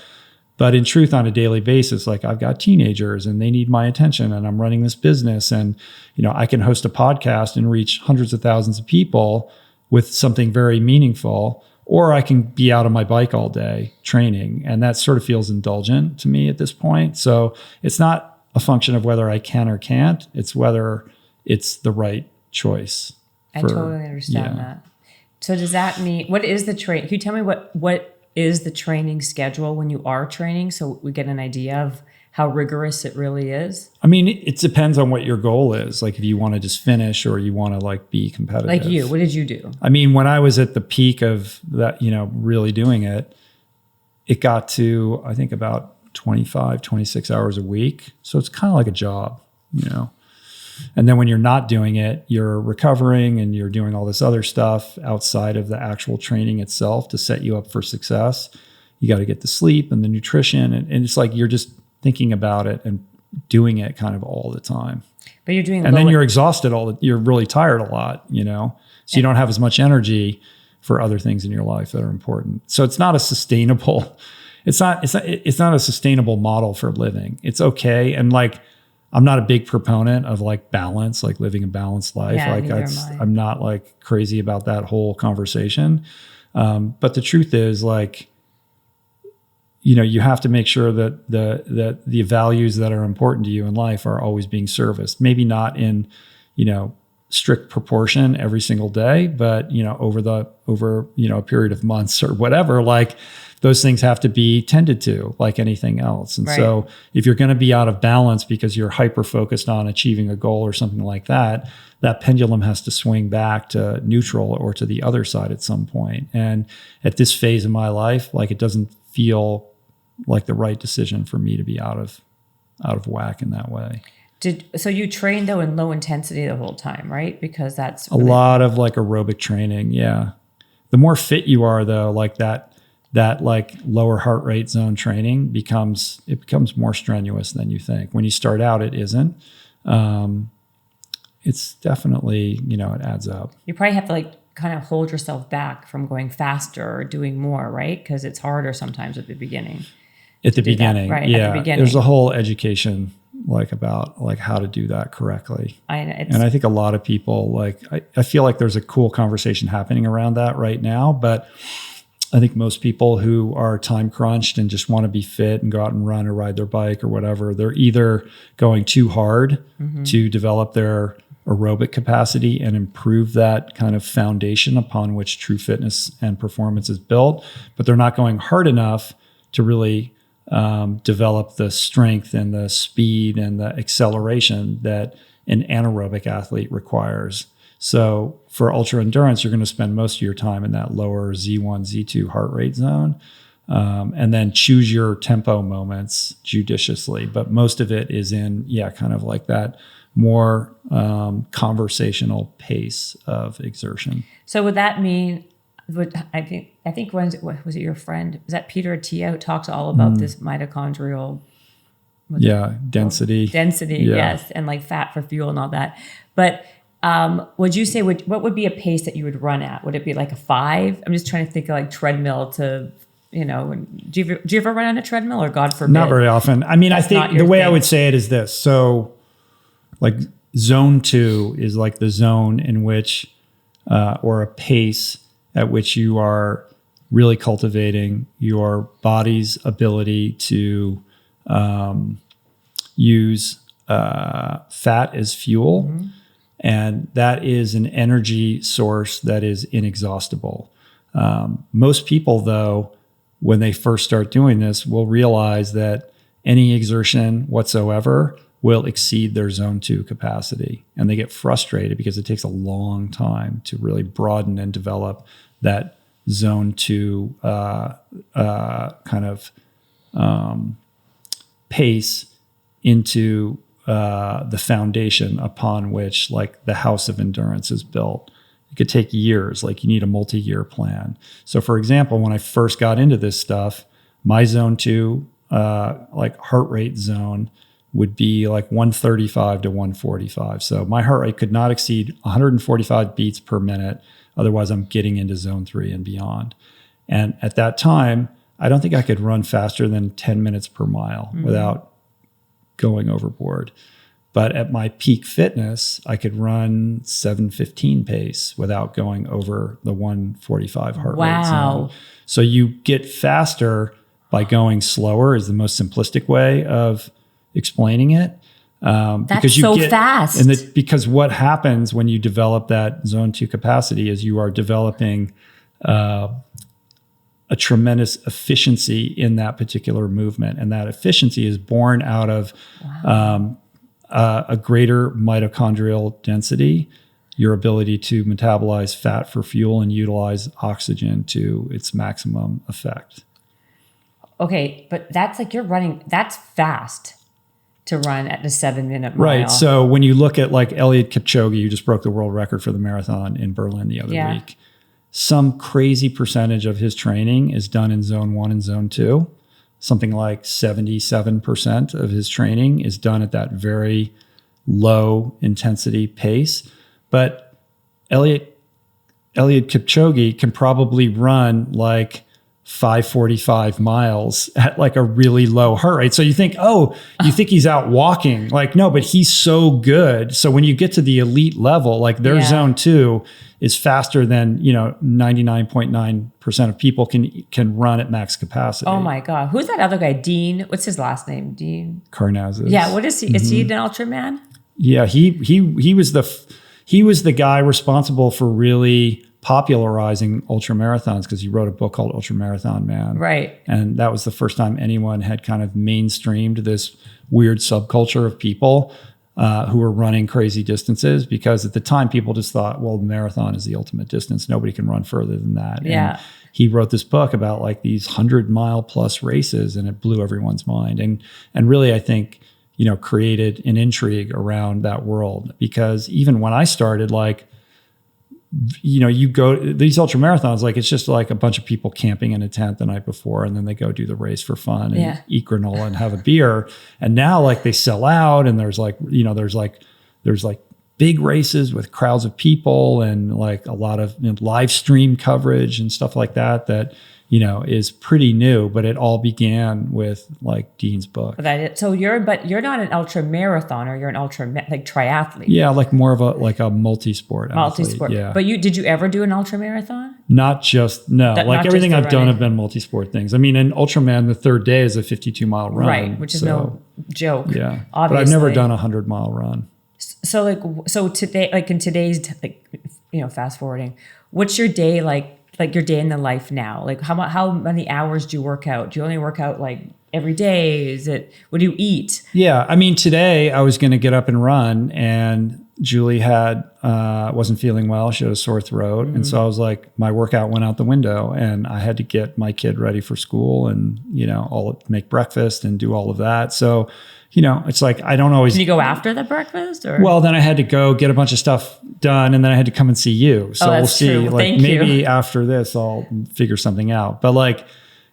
But in truth, on a daily basis, like I've got teenagers and they need my attention, and I'm running this business, and I can host a podcast and reach hundreds of thousands of people with something very meaningful. Or I can be out on my bike all day training. And that sort of feels indulgent to me at this point. So it's not a function of whether I can or can't. It's whether it's the right choice. I totally understand that. So does that mean, what is the training? Can you tell me what is the training schedule when you are training, so we get an idea of how rigorous it really is? I mean, it depends on what your goal is. Like if you want to just finish or you want to like be competitive. Like you, what did you do? I mean, when I was at the peak of that, really doing it, it got to, I think about 25, 26 hours a week. So it's kind of like a job, And then when you're not doing it, you're recovering and you're doing all this other stuff outside of the actual training itself to set you up for success. You got to get the sleep and the nutrition. And it's like you're just thinking about it and doing it kind of all the time. But you're doing, and then you're exhausted you're really tired a lot, So you don't have as much energy for other things in your life that are important. So it's not a sustainable, it's not a sustainable model for living. It's okay. And like, I'm not a big proponent of like balance, like living a balanced life. Yeah, like neither am I. I'm not like crazy about that whole conversation. But the truth is like, you know, you have to make sure that the values that are important to you in life are always being serviced. Maybe not in, you know, strict proportion every single day, but you know, over you know, a period of months or whatever, like those things have to be tended to like anything else. And so if you're going to be out of balance because you're hyper focused on achieving a goal or something like that, that pendulum has to swing back to neutral or to the other side at some point. And at this phase of my life, like it doesn't feel like the right decision for me to be out of whack in that way. So you trained though in low intensity the whole time, right? Because that's really, a lot of like aerobic training. Yeah. The more fit you are though, like that like lower heart rate zone training becomes more strenuous than you think. When you start out, it isn't. It's definitely, you know, it adds up. You probably have to like kind of hold yourself back from going faster or doing more, right? Because it's harder sometimes at the beginning. At the beginning, right? Yeah. At the beginning. There's a whole education like about like how to do that correctly. And I think a lot of people like, I feel like there's a cool conversation happening around that right now, but I think most people who are time crunched and just want to be fit and go out and run or ride their bike or whatever, they're either going too hard to develop their aerobic capacity and improve that kind of foundation upon which true fitness and performance is built, but they're not going hard enough to really develop the strength and the speed and the acceleration that an anaerobic athlete requires. So for ultra endurance, you're going to spend most of your time in that lower Z1, Z2 heart rate zone, and then choose your tempo moments judiciously. But most of it is in, kind of like that more conversational pace of exertion. So would that mean, I think when was it your friend? Was that Peter Attia who talks all about this mitochondrial? Density. Yes, and like fat for fuel and all that. But would you say what would be a pace that you would run at? Would it be like a 5? I'm just trying to think of like treadmill to, you know. Do you ever run on a treadmill, or God forbid? Not very often. I mean, that's I think the way thing. I would say it is this. So, like zone 2 is like the zone in which, or a pace at which you are really cultivating your body's ability to use fat as fuel. Mm-hmm. And that is an energy source that is inexhaustible. Most people, though, when they first start doing this, will realize that any exertion whatsoever will exceed their zone 2 capacity. And they get frustrated because it takes a long time to really broaden and develop that zone 2 kind of pace into the foundation upon which like the house of endurance is built. It could take years, like you need a multi-year plan. So for example, when I first got into this stuff, my zone 2 like heart rate zone would be like 135 to 145. So my heart rate could not exceed 145 beats per minute. Otherwise I'm getting into zone 3 and beyond. And at that time, I don't think I could run faster than 10 minutes per mile without going overboard. But at my peak fitness, I could run 7:15 pace without going over the 145 heart rate zone. So you get faster by going slower is the most simplistic way of explaining it. That's because you so get, fast. And because what happens when you develop that zone 2 capacity is you are developing a tremendous efficiency in that particular movement. And that efficiency is born out of a greater mitochondrial density, your ability to metabolize fat for fuel and utilize oxygen to its maximum effect. Okay, but that's like you're running, that's fast to run at the 7-minute mile. Right. So when you look at like Eliud Kipchoge, who just broke the world record for the marathon in Berlin the other week, some crazy percentage of his training is done in zone 1 and zone 2. Something like 77% of his training is done at that very low intensity pace. But Eliud Eliud Kipchoge can probably run like 5:45 miles at like a really low heart rate. So you think, oh, you think he's out walking. Like, no, but he's so good. So when you get to the elite level, like their zone 2 is faster than, 99.9% of people can run at max capacity. Oh my God. Who's that other guy? Dean. What's his last name? Dean Karnazes. Yeah. What is he? Is he an Ultraman? Yeah. He was the guy responsible for really popularizing ultramarathons, because he wrote a book called Ultramarathon Man. Right. And that was the first time anyone had kind of mainstreamed this weird subculture of people who were running crazy distances, because at the time people just thought, well, the marathon is the ultimate distance. Nobody can run further than that. Yeah. And he wrote this book about like these 100-mile plus races, and it blew everyone's mind. And really, I think, created an intrigue around that world, because even when I started, like, you go these ultra marathons, like it's just like a bunch of people camping in a tent the night before, and then they go do the race for fun and eat granola and have a beer. And now like they sell out, and there's like big races with crowds of people, and like a lot of live stream coverage and stuff like that is pretty new, but it all began with like Dean's book. So you're not an ultra marathoner, you're an ultra like triathlete. Yeah, like more of a multi-sport athlete. Yeah. But did you ever do an ultra marathon? Not just, no. Like everything I've done have been multi-sport things. I mean, in Ultraman, the third day is a 52-mile run. Right, which is no joke. Yeah. Obviously. But I've never done a 100-mile run. So today, like in today's, fast forwarding, what's your day like your day in the life now? Like how many hours do you work out? Do you only work out like every day? What do you eat? Yeah. I mean, today I was going to get up and run, and Julie wasn't feeling well. She had a sore throat. Mm-hmm. And so I was like, my workout went out the window, and I had to get my kid ready for school and, make breakfast and do all of that. So, it's like, I don't always. Did you go after the breakfast? Or? Well, then I had to go get a bunch of stuff done, and then I had to come and see you. So we'll see. True. Like maybe after this, I'll figure something out. But like,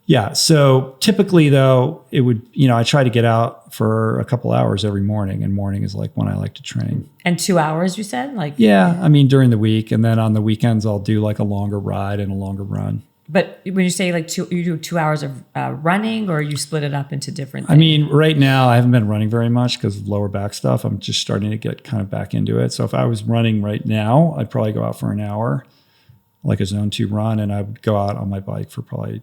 yeah. So typically though, it would, I try to get out for a couple hours every morning, and morning is like when I like to train. And 2 hours, you said? Yeah. I mean, during the week, and then on the weekends, I'll do like a longer ride and a longer run. But when you say like you do 2 hours of running, or you split it up into different things? I mean, right now I haven't been running very much because of lower back stuff. I'm just starting to get kind of back into it. So if I was running right now, I'd probably go out for an hour, like a zone 2 run, and I would go out on my bike for probably,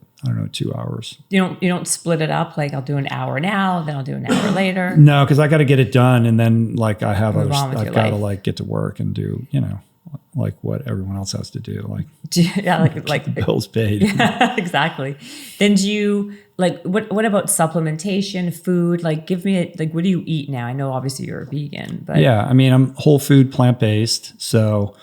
2 hours. You don't split it up, like I'll do an hour now, then I'll do an hour later? No, because I got to get it done, and then like I have I've got to like get to work and do, like what everyone else has to do, like bills paid. Yeah, exactly. Then do you what about supplementation, food? Like give me what do you eat now? I know obviously you're a vegan, but yeah, I mean, I'm whole food, plant-based. So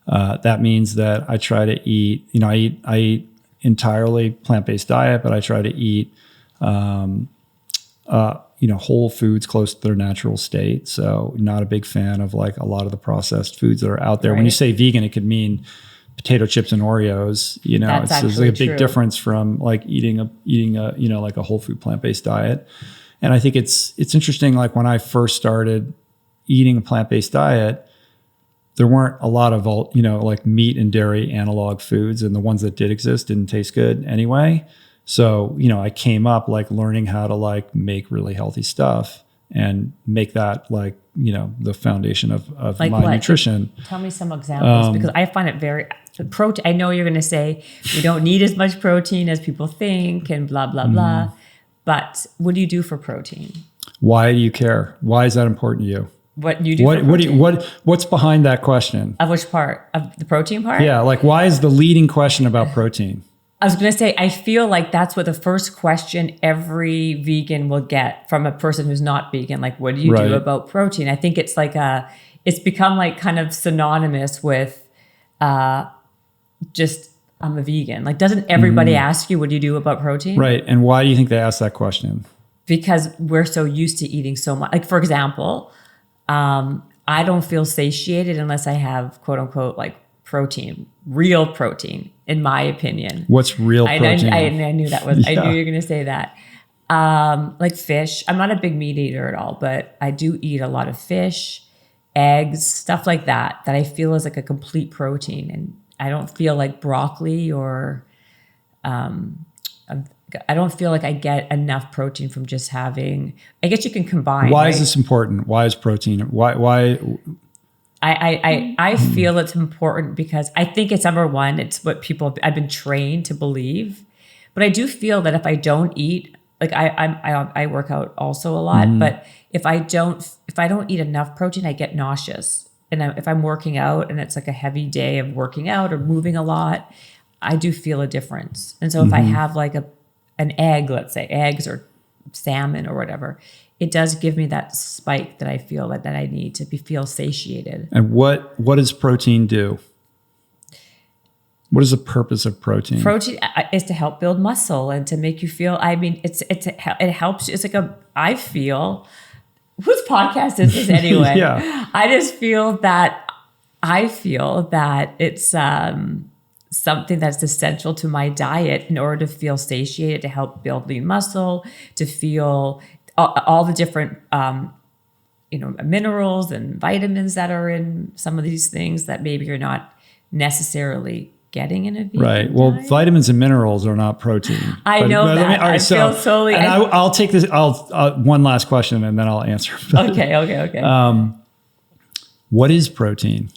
that means that I try to eat, I eat entirely plant-based diet, but I try to eat whole foods close to their natural state. So not a big fan of like a lot of the processed foods that are out there. Right. When you say vegan, it could mean potato chips and Oreos. It's like a big difference from like eating a like a whole food plant-based diet. And I think it's interesting. Like when I first started eating a plant-based diet, there weren't a lot of like meat and dairy analog foods, and the ones that did exist didn't taste good anyway. So, I came up like learning how to like make really healthy stuff and make that like, the foundation of like my nutrition. Tell me some examples, because I find it very protein. I know you're going to say we don't need as much protein as people think and blah, blah, blah. But what do you do for protein? Why do you care? Why is that important to you? What you do? What's behind that question? Of which part? Of the protein part? Yeah. Like why is the leading question about protein? I was going to say, I feel like that's what the first question every vegan will get from a person who's not vegan. Like, what do you do about protein? I think it's like it's become like kind of synonymous with just, I'm a vegan. Like, doesn't everybody ask you, what do you do about protein? Right. And why do you think they ask that question? Because we're so used to eating so much. Like, for example, I don't feel satiated unless I have quote unquote like protein, real protein, in my opinion. What's real protein? I knew that was, I knew you were going to say that. Like fish. I'm not a big meat eater at all, but I do eat a lot of fish, eggs, stuff like that I feel is like a complete protein. And I don't feel like broccoli or I don't feel like I get enough protein from just having. I guess you can combine. Why is this important? Why is protein? Why? I feel it's important because I think it's number one. It's what I've been trained to believe, but I do feel that if I don't eat, like I work out also a lot, but if I don't eat enough protein, I get nauseous. And if I'm working out and it's like a heavy day of working out or moving a lot, I do feel a difference. And so if I have like an egg, let's say eggs or salmon or whatever, it does give me that spike that I feel that I need to feel satiated. And what does protein do? What is the purpose of protein? Protein is to help build muscle and to make you feel. I mean, it helps. It's like I feel. Whose podcast is this anyway? Yeah. I just feel that it's something that's essential to my diet in order to feel satiated, to help build lean muscle, to feel all the different minerals and vitamins that are in some of these things that maybe you're not necessarily getting in a vegan right. Well, diet. Vitamins and minerals are not protein. I know that. All right, feel totally. I'll take this. One last question, and then I'll answer. Okay. What is protein?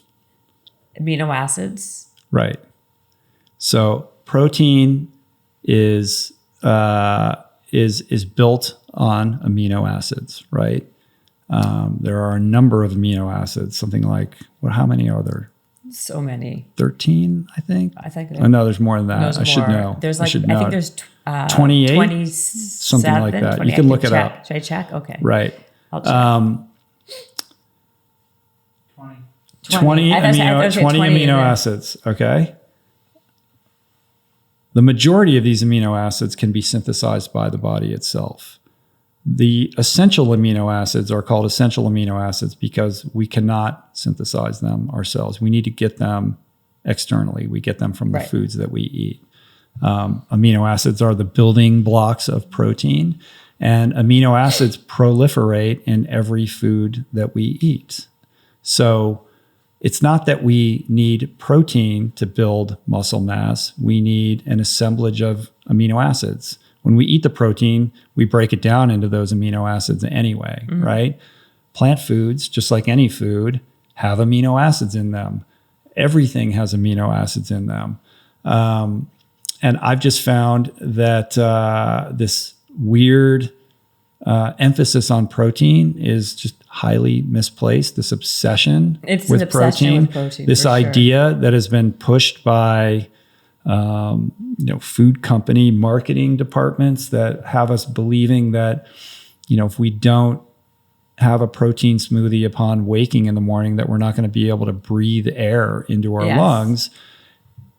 Amino acids. Right. So protein is built on amino acids, right? There are a number of amino acids. Something like how many are there? So many. 13, I think. Oh, no, there's more than that. I should know. There's like, I think there's 28, 27, something like that. You can look it up. Should I check? Okay. Right. I'll check. 20 amino acids. Okay. The majority of these amino acids can be synthesized by the body itself. The essential amino acids are called essential amino acids because we cannot synthesize them ourselves. We need to get them externally. We get them from the foods that we eat. Amino acids are the building blocks of protein, and amino acids proliferate in every food that we eat. So it's not that we need protein to build muscle mass. We need an assemblage of amino acids. When we eat the protein, we break it down into those amino acids anyway, right? Plant foods, just like any food, have amino acids in them. Everything has amino acids in them. And I've just found that this weird emphasis on protein is just highly misplaced. This obsession with protein, this idea that has been pushed by food company marketing departments that have us believing that, if we don't have a protein smoothie upon waking in the morning, that we're not going to be able to breathe air into our lungs.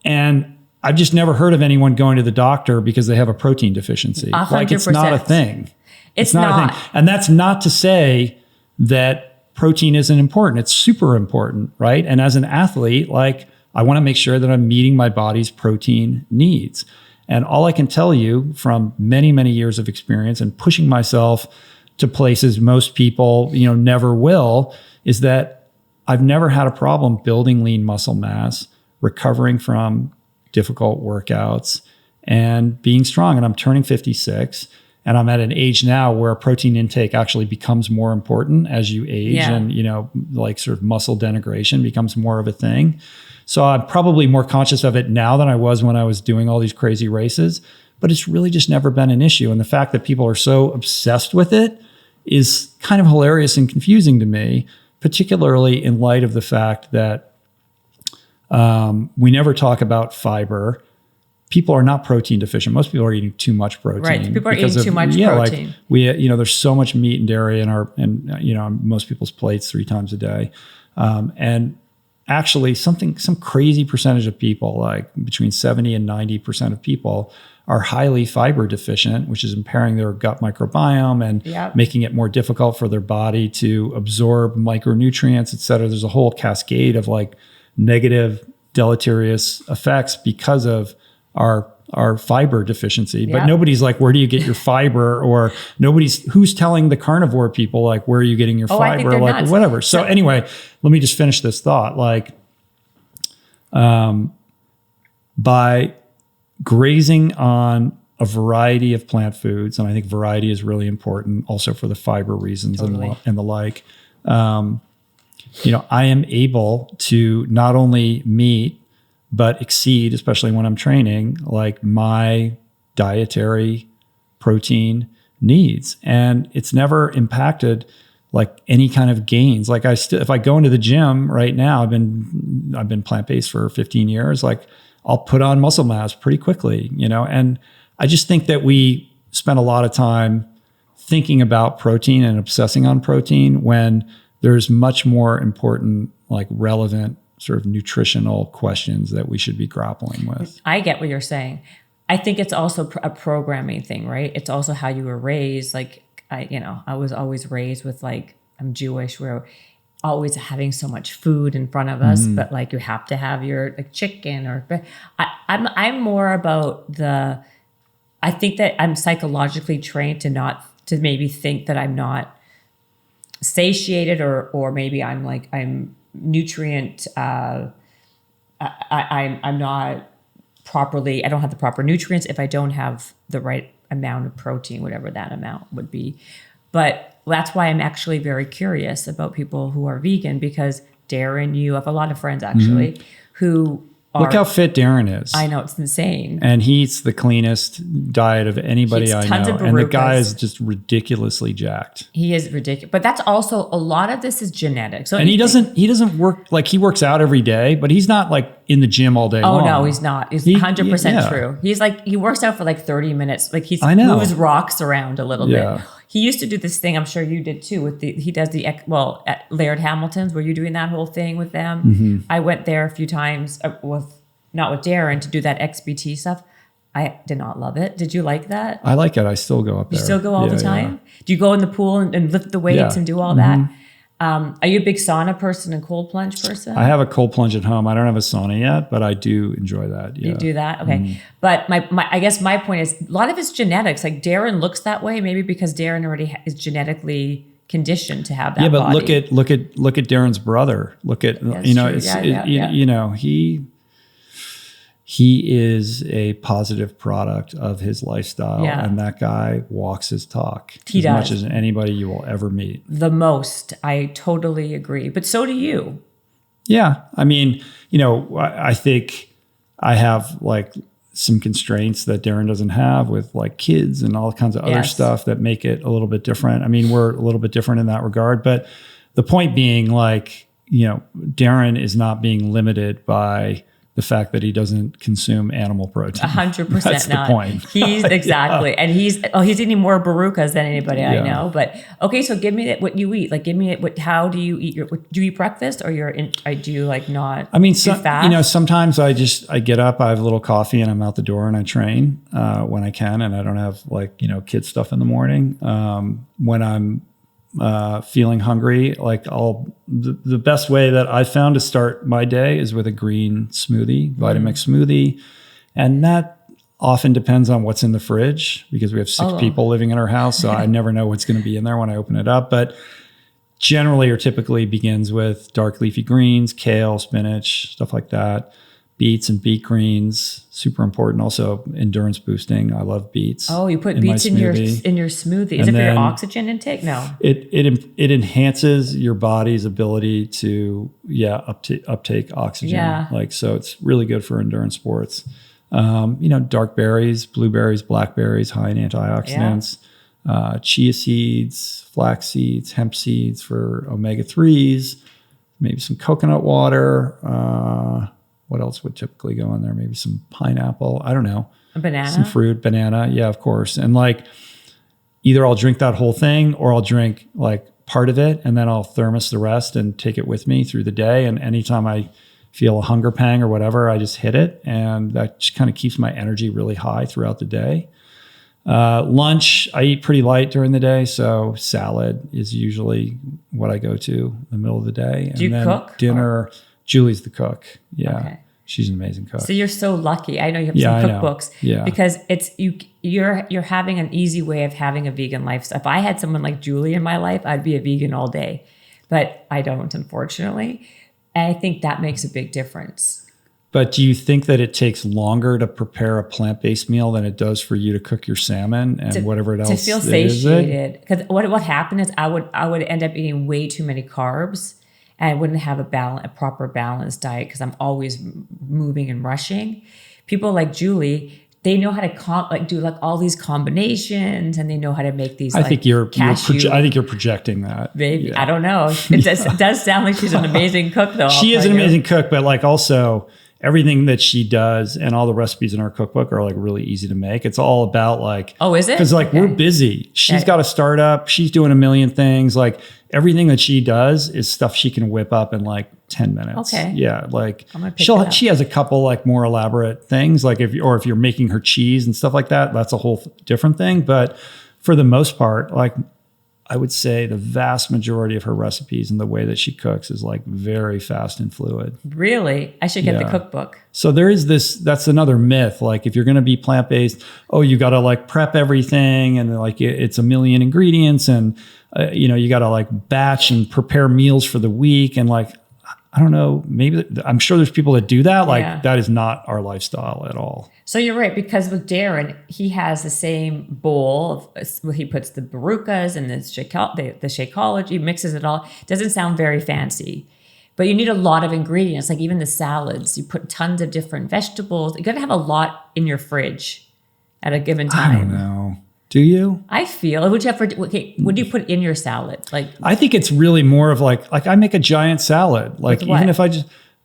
And I've just never heard of anyone going to the doctor because they have a protein deficiency. 100%. Like it's not a thing. It's not a thing. And that's not to say that protein isn't important. It's super important, right? And as an athlete, I want to make sure that I'm meeting my body's protein needs. And all I can tell you from many, many years of experience and pushing myself to places most people, never will, is that I've never had a problem building lean muscle mass, recovering from difficult workouts, and being strong. And I'm turning 56. And I'm at an age now where protein intake actually becomes more important as you age and, sort of muscle denigration becomes more of a thing. So I'm probably more conscious of it now than I was when I was doing all these crazy races, but it's really just never been an issue. And the fact that people are so obsessed with it is kind of hilarious and confusing to me, particularly in light of the fact that we never talk about fiber. People are not protein deficient. Most people are eating too much protein. Right. People are eating too much protein. There's so much meat and dairy in on most people's plates 3 times a day. And actually some crazy percentage of people, like between 70 and 90% of people, are highly fiber deficient, which is impairing their gut microbiome and making it more difficult for their body to absorb micronutrients, et cetera. There's a whole cascade of negative deleterious effects because of our fiber deficiency. But nobody's like, where do you get your fiber? Or who's telling the carnivore people, where are you getting your fiber? I think they're nuts. Whatever. So anyway, let me just finish this thought. by grazing on a variety of plant foods, and I think variety is really important also for the fiber reasons and the like. I am able to not only meet, but exceed, especially when I'm training, like my dietary protein needs. And it's never impacted like any kind of gains. Like if I go into the gym right now, I've been plant-based for 15 years, like I'll put on muscle mass pretty quickly, and I just think that we spend a lot of time thinking about protein and obsessing on protein when there's much more important, like relevant sort of nutritional questions that we should be grappling with. I get what you're saying. I think it's also a programming thing, right? It's also how you were raised. Like I was always raised with like, I'm Jewish, we're always having so much food in front of us, but like you have to have your like chicken but I'm more about I think that I'm psychologically trained to maybe think that I'm not satiated or maybe I'm nutrient I'm not properly, I don't have the proper nutrients if I don't have the right amount of protein, whatever that amount would be. But that's why I'm actually very curious about people who are vegan, because Darren, you have a lot of friends actually who are, look how fit Darren is. I know, it's insane. And he eats the cleanest diet of anybody I know. And the guy is just ridiculously jacked. He is ridiculous. But that's also, a lot of this is genetic. So and he doesn't work, like he works out every day, but he's not like in the gym all day long. Oh no, he's not. He's 100% true. He's like, he works out for like 30 minutes. Like he moves rocks around a little bit. He used to do this thing, I'm sure you did too, he does at Laird Hamilton's, were you doing that whole thing with them? I went there a few times not with Darren, to do that XBT stuff. I did not love it. Did you like that? I like it. I still go up there. You still go all the time? Yeah. Do you go in the pool and lift the weights and do all that? Are you a big sauna person and cold plunge person? I have a cold plunge at home. I don't have a sauna yet, but I do enjoy that. Yeah. You do that? Okay. But I guess my point is, a lot of it's genetics. Like Darren looks that way, maybe because Darren already is genetically conditioned to have that. Yeah, but body. look at Darren's brother. Look at he is a positive product of his lifestyle, and that guy walks his talk as much as anybody you will ever meet. The most. I totally agree. But so do you. Yeah. I mean, I think I have like some constraints that Darren doesn't have with like kids and all kinds of other stuff that make it a little bit different. I mean, we're a little bit different in that regard, but the point being like, Darren is not being limited by the fact that he doesn't consume animal protein. 100% That's not. The point. He's exactly. And he's eating more barukas than anybody I know. But okay, so give me what you eat. Like give me how do you eat do you eat breakfast or do you like not? I mean, sometimes I get up, I have a little coffee and I'm out the door and I train when I can, and I don't have like, kid stuff in the morning. When I'm feeling hungry, like the best way that I found to start my day is with a green smoothie, Vitamix smoothie. And that often depends on what's in the fridge because we have 6 people living in our house. So I never know what's going to be in there when I open it up. But generally or typically begins with dark leafy greens, kale, spinach, stuff like that. Beets and beet greens, super important. Also endurance boosting. I love beets. Oh, you put beets in your smoothie. Is it for your oxygen intake? No. It enhances your body's ability to uptake oxygen. Yeah. Like so, it's really good for endurance sports. Dark berries, blueberries, blackberries, high in antioxidants. Chia seeds, flax seeds, hemp seeds for omega-3s. Maybe some coconut water. What else would typically go in there? Maybe some pineapple. I don't know. A banana? Some fruit, banana. Yeah, of course. And like either I'll drink that whole thing or I'll drink like part of it and then I'll thermos the rest and take it with me through the day. And anytime I feel a hunger pang or whatever, I just hit it. And that just kind of keeps my energy really high throughout the day. Lunch, I eat pretty light during the day. So salad is usually what I go to in the middle of the day. Do you cook? Dinner. Julie's the cook. Yeah. Okay. She's an amazing cook. So you're so lucky. I know you have some cookbooks. Yeah. Because it's you're having an easy way of having a vegan lifestyle. If I had someone like Julie in my life, I'd be a vegan all day. But I don't, unfortunately. And I think that makes a big difference. But do you think that it takes longer to prepare a plant-based meal than it does for you to cook your salmon and whatever else? To feel satiated, because what happened is I would end up eating way too many carbs, and I wouldn't have a proper balanced diet because I'm always moving and rushing. People like Julie, they know how to do like all these combinations, and they know how to make these. I think you're cashew. I think you're projecting that. Maybe I don't know. It does sound like she's an amazing cook, though. She is an amazing cook, but like also everything that she does and all the recipes in our cookbook are like really easy to make. It's all about like, oh, is it? Because like we're busy. She's got a startup. She's doing a million things. Like everything that she does is stuff she can whip up in like 10 minutes. Okay. Yeah. Like she has a couple like more elaborate things, like if you're making her cheese and stuff like that, that's a whole different thing. But for the most part, like I would say the vast majority of her recipes and the way that she cooks is like very fast and fluid. Really? I should get the cookbook. So there is that's another myth. Like if you're going to be plant-based, you got to like prep everything and like it's a million ingredients and, you got to like batch and prepare meals for the week. And like, I don't know, maybe I'm sure there's people that do that. Like that is not our lifestyle at all. So you're right, because with Darren, he has the same bowl where he puts the barukas and the Shakeology, he mixes it all. Doesn't sound very fancy, but you need a lot of ingredients, like even the salads. You put tons of different vegetables. You got to have a lot in your fridge at a given time. I don't know. Do you? I feel. What do you put in your salad? Like, I think it's really more of like I make a giant salad. Like even if I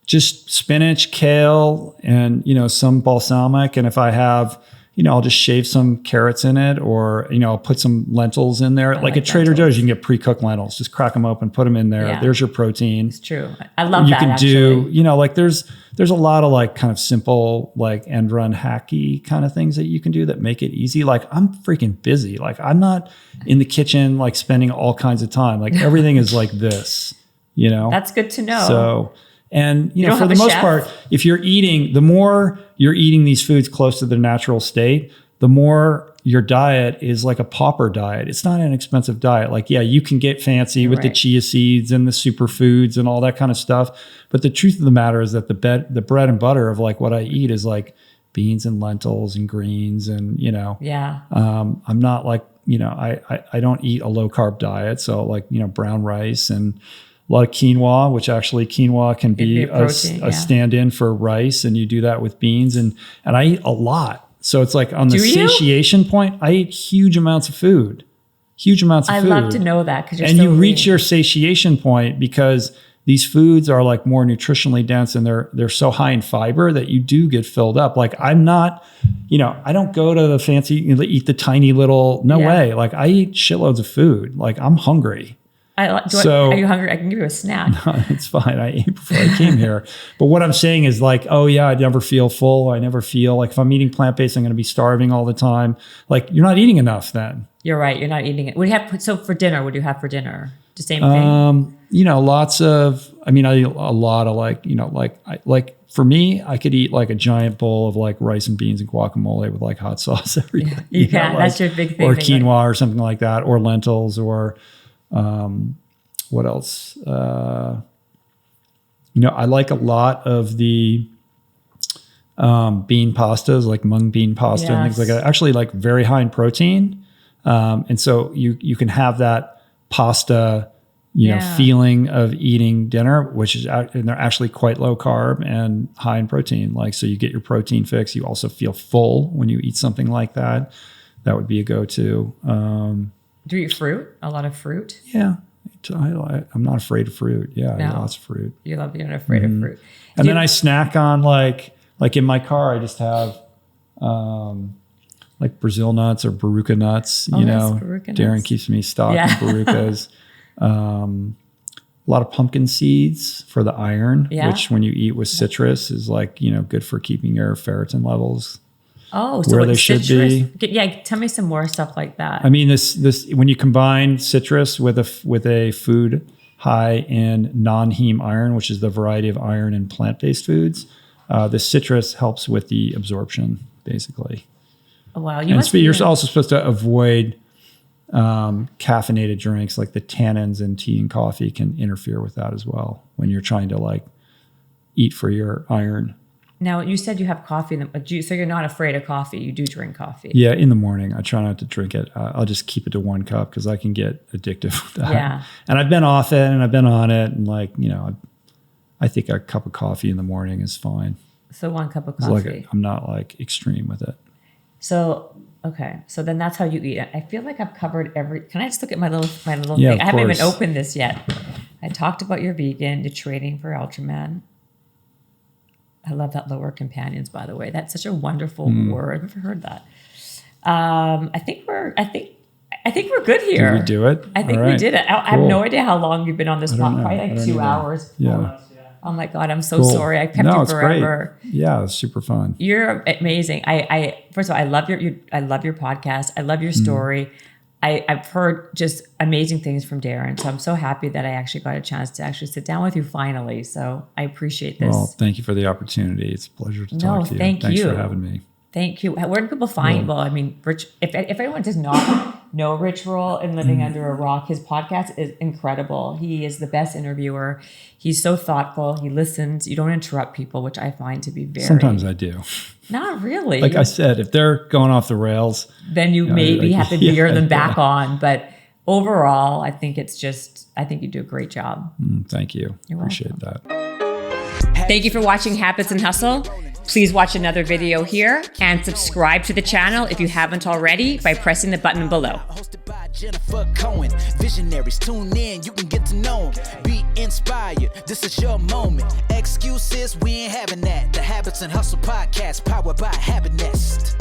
just spinach, kale, and some balsamic, and if I have I'll just shave some carrots in it, or I'll put some lentils in there. Like at Trader Joe's, you can get pre-cooked lentils. Just crack them open, put them in there. Yeah. There's your protein. It's true. I love that. You can do like there's a lot of like kind of simple like end run hacky kind of things that you can do that make it easy. Like I'm freaking busy. Like I'm not in the kitchen like spending all kinds of time. Like everything is like this. That's good to know. So. And, for the most part, if you're eating, the more you're eating these foods close to their natural state, the more your diet is like a pauper diet. It's not an expensive diet. Like, yeah, you can get fancy with the chia seeds and the superfoods and all that kind of stuff. But the truth of the matter is that the bread and butter of like what I eat is like beans and lentils and greens and, I'm not like, I don't eat a low carb diet. So like, brown rice and a lot of quinoa, which actually quinoa can be a stand-in for rice, and you do that with beans, and I eat a lot. So it's like on the satiation point, I eat huge amounts of food. I love to know that because you reach your satiation point because these foods are like more nutritionally dense and they're so high in fiber that you do get filled up. Like I'm not, I don't go to the fancy eat the tiny little way. Like I eat shitloads of food. Like I'm hungry. Are you hungry? I can give you a snack. No, it's fine. I ate before I came here. But what I'm saying is like, I never feel full. I never feel like if I'm eating plant-based, I'm going to be starving all the time. Like you're not eating enough then. You're right. You're not eating it. So for dinner, what do you have for dinner? The same thing? Lots of, I eat a lot of for me, I could eat like a giant bowl of like rice and beans and guacamole with like hot sauce every day. You can. That's your big thing. Or quinoa or something like that, or lentils or... what else? I like a lot of the bean pastas, like mung bean pasta and things like that. Actually, like very high in protein, and so you can have that pasta, feeling of eating dinner, which is and they're actually quite low carb and high in protein. Like so, you get your protein fix. You also feel full when you eat something like that. That would be a go-to. Do you eat fruit? A lot of fruit? Yeah. I'm not afraid of fruit. Yeah, I eat lots of fruit. You're not afraid of fruit. And then I snack on like in my car, I just have like Brazil nuts or Baruca nuts. Baruca Darren nuts. keeps me stocked in Barucas. A lot of pumpkin seeds for the iron, which when you eat with citrus is like, good for keeping your ferritin levels. Oh, so where they should be. Yeah, tell me some more stuff like that. This when you combine citrus with a food high in non-heme iron, which is the variety of iron in plant-based foods, the citrus helps with the absorption, basically. Oh, wow. You're also supposed to avoid caffeinated drinks, like the tannins in tea and coffee can interfere with that as well when you're trying to like eat for your iron. Now, you said you have coffee, so you're not afraid of coffee. You do drink coffee. Yeah, in the morning. I try not to drink it. I'll just keep it to 1 cup because I can get addictive with that. Yeah. And I've been off it and I've been on it. And like, I think a cup of coffee in the morning is fine. So 1 cup of It's coffee. I'm not like extreme with it. So, okay. So then that's how you eat it. I feel like I've covered can I just look at my little Yeah, thing? I haven't even course. opened this yet. I talked about your vegan, the training for Ultraman. I love that lower companions, by the way. That's such a wonderful word. I've never heard that. I think we're good here. Did we do it? I think All we right. did it. I have Cool. no idea how long you've been on this I don't podcast. know. Probably I like don't 2 either. hours. Yeah. Oh my God, I'm so Cool. sorry. I kept No, you it's forever. great. Yeah, it's super fun. You're amazing. I first of all, I love your podcast. I love your story. I've heard just amazing things from Darren. So I'm so happy that I actually got a chance to actually sit down with you finally. So I appreciate this. Well, thank you for the opportunity. It's a pleasure to talk to you. Thanks Thanks for having me. Thank you. Where do people find? Well, I mean, Rich. If anyone does not know Rich Roll and Living Under a Rock, his podcast is incredible. He is the best interviewer. He's so thoughtful. He listens. You don't interrupt people, which I find to be very. Sometimes I do. Not really. Like I said, if they're going off the rails, then you maybe have to yeah, veer them back yeah. on. But overall, I think you do a great job. Thank you. You're Appreciate welcome. that. Thank you for watching Habits and Hustle. Please watch another video here and subscribe to the channel if you haven't already by pressing the button below. Hosted by Jennifer Cohen. Visionaries, tune in, you can get to know 'em. Be inspired, this is your moment. Excuses, we ain't having that. The Habits and Hustle podcast, powered by Habit Nest.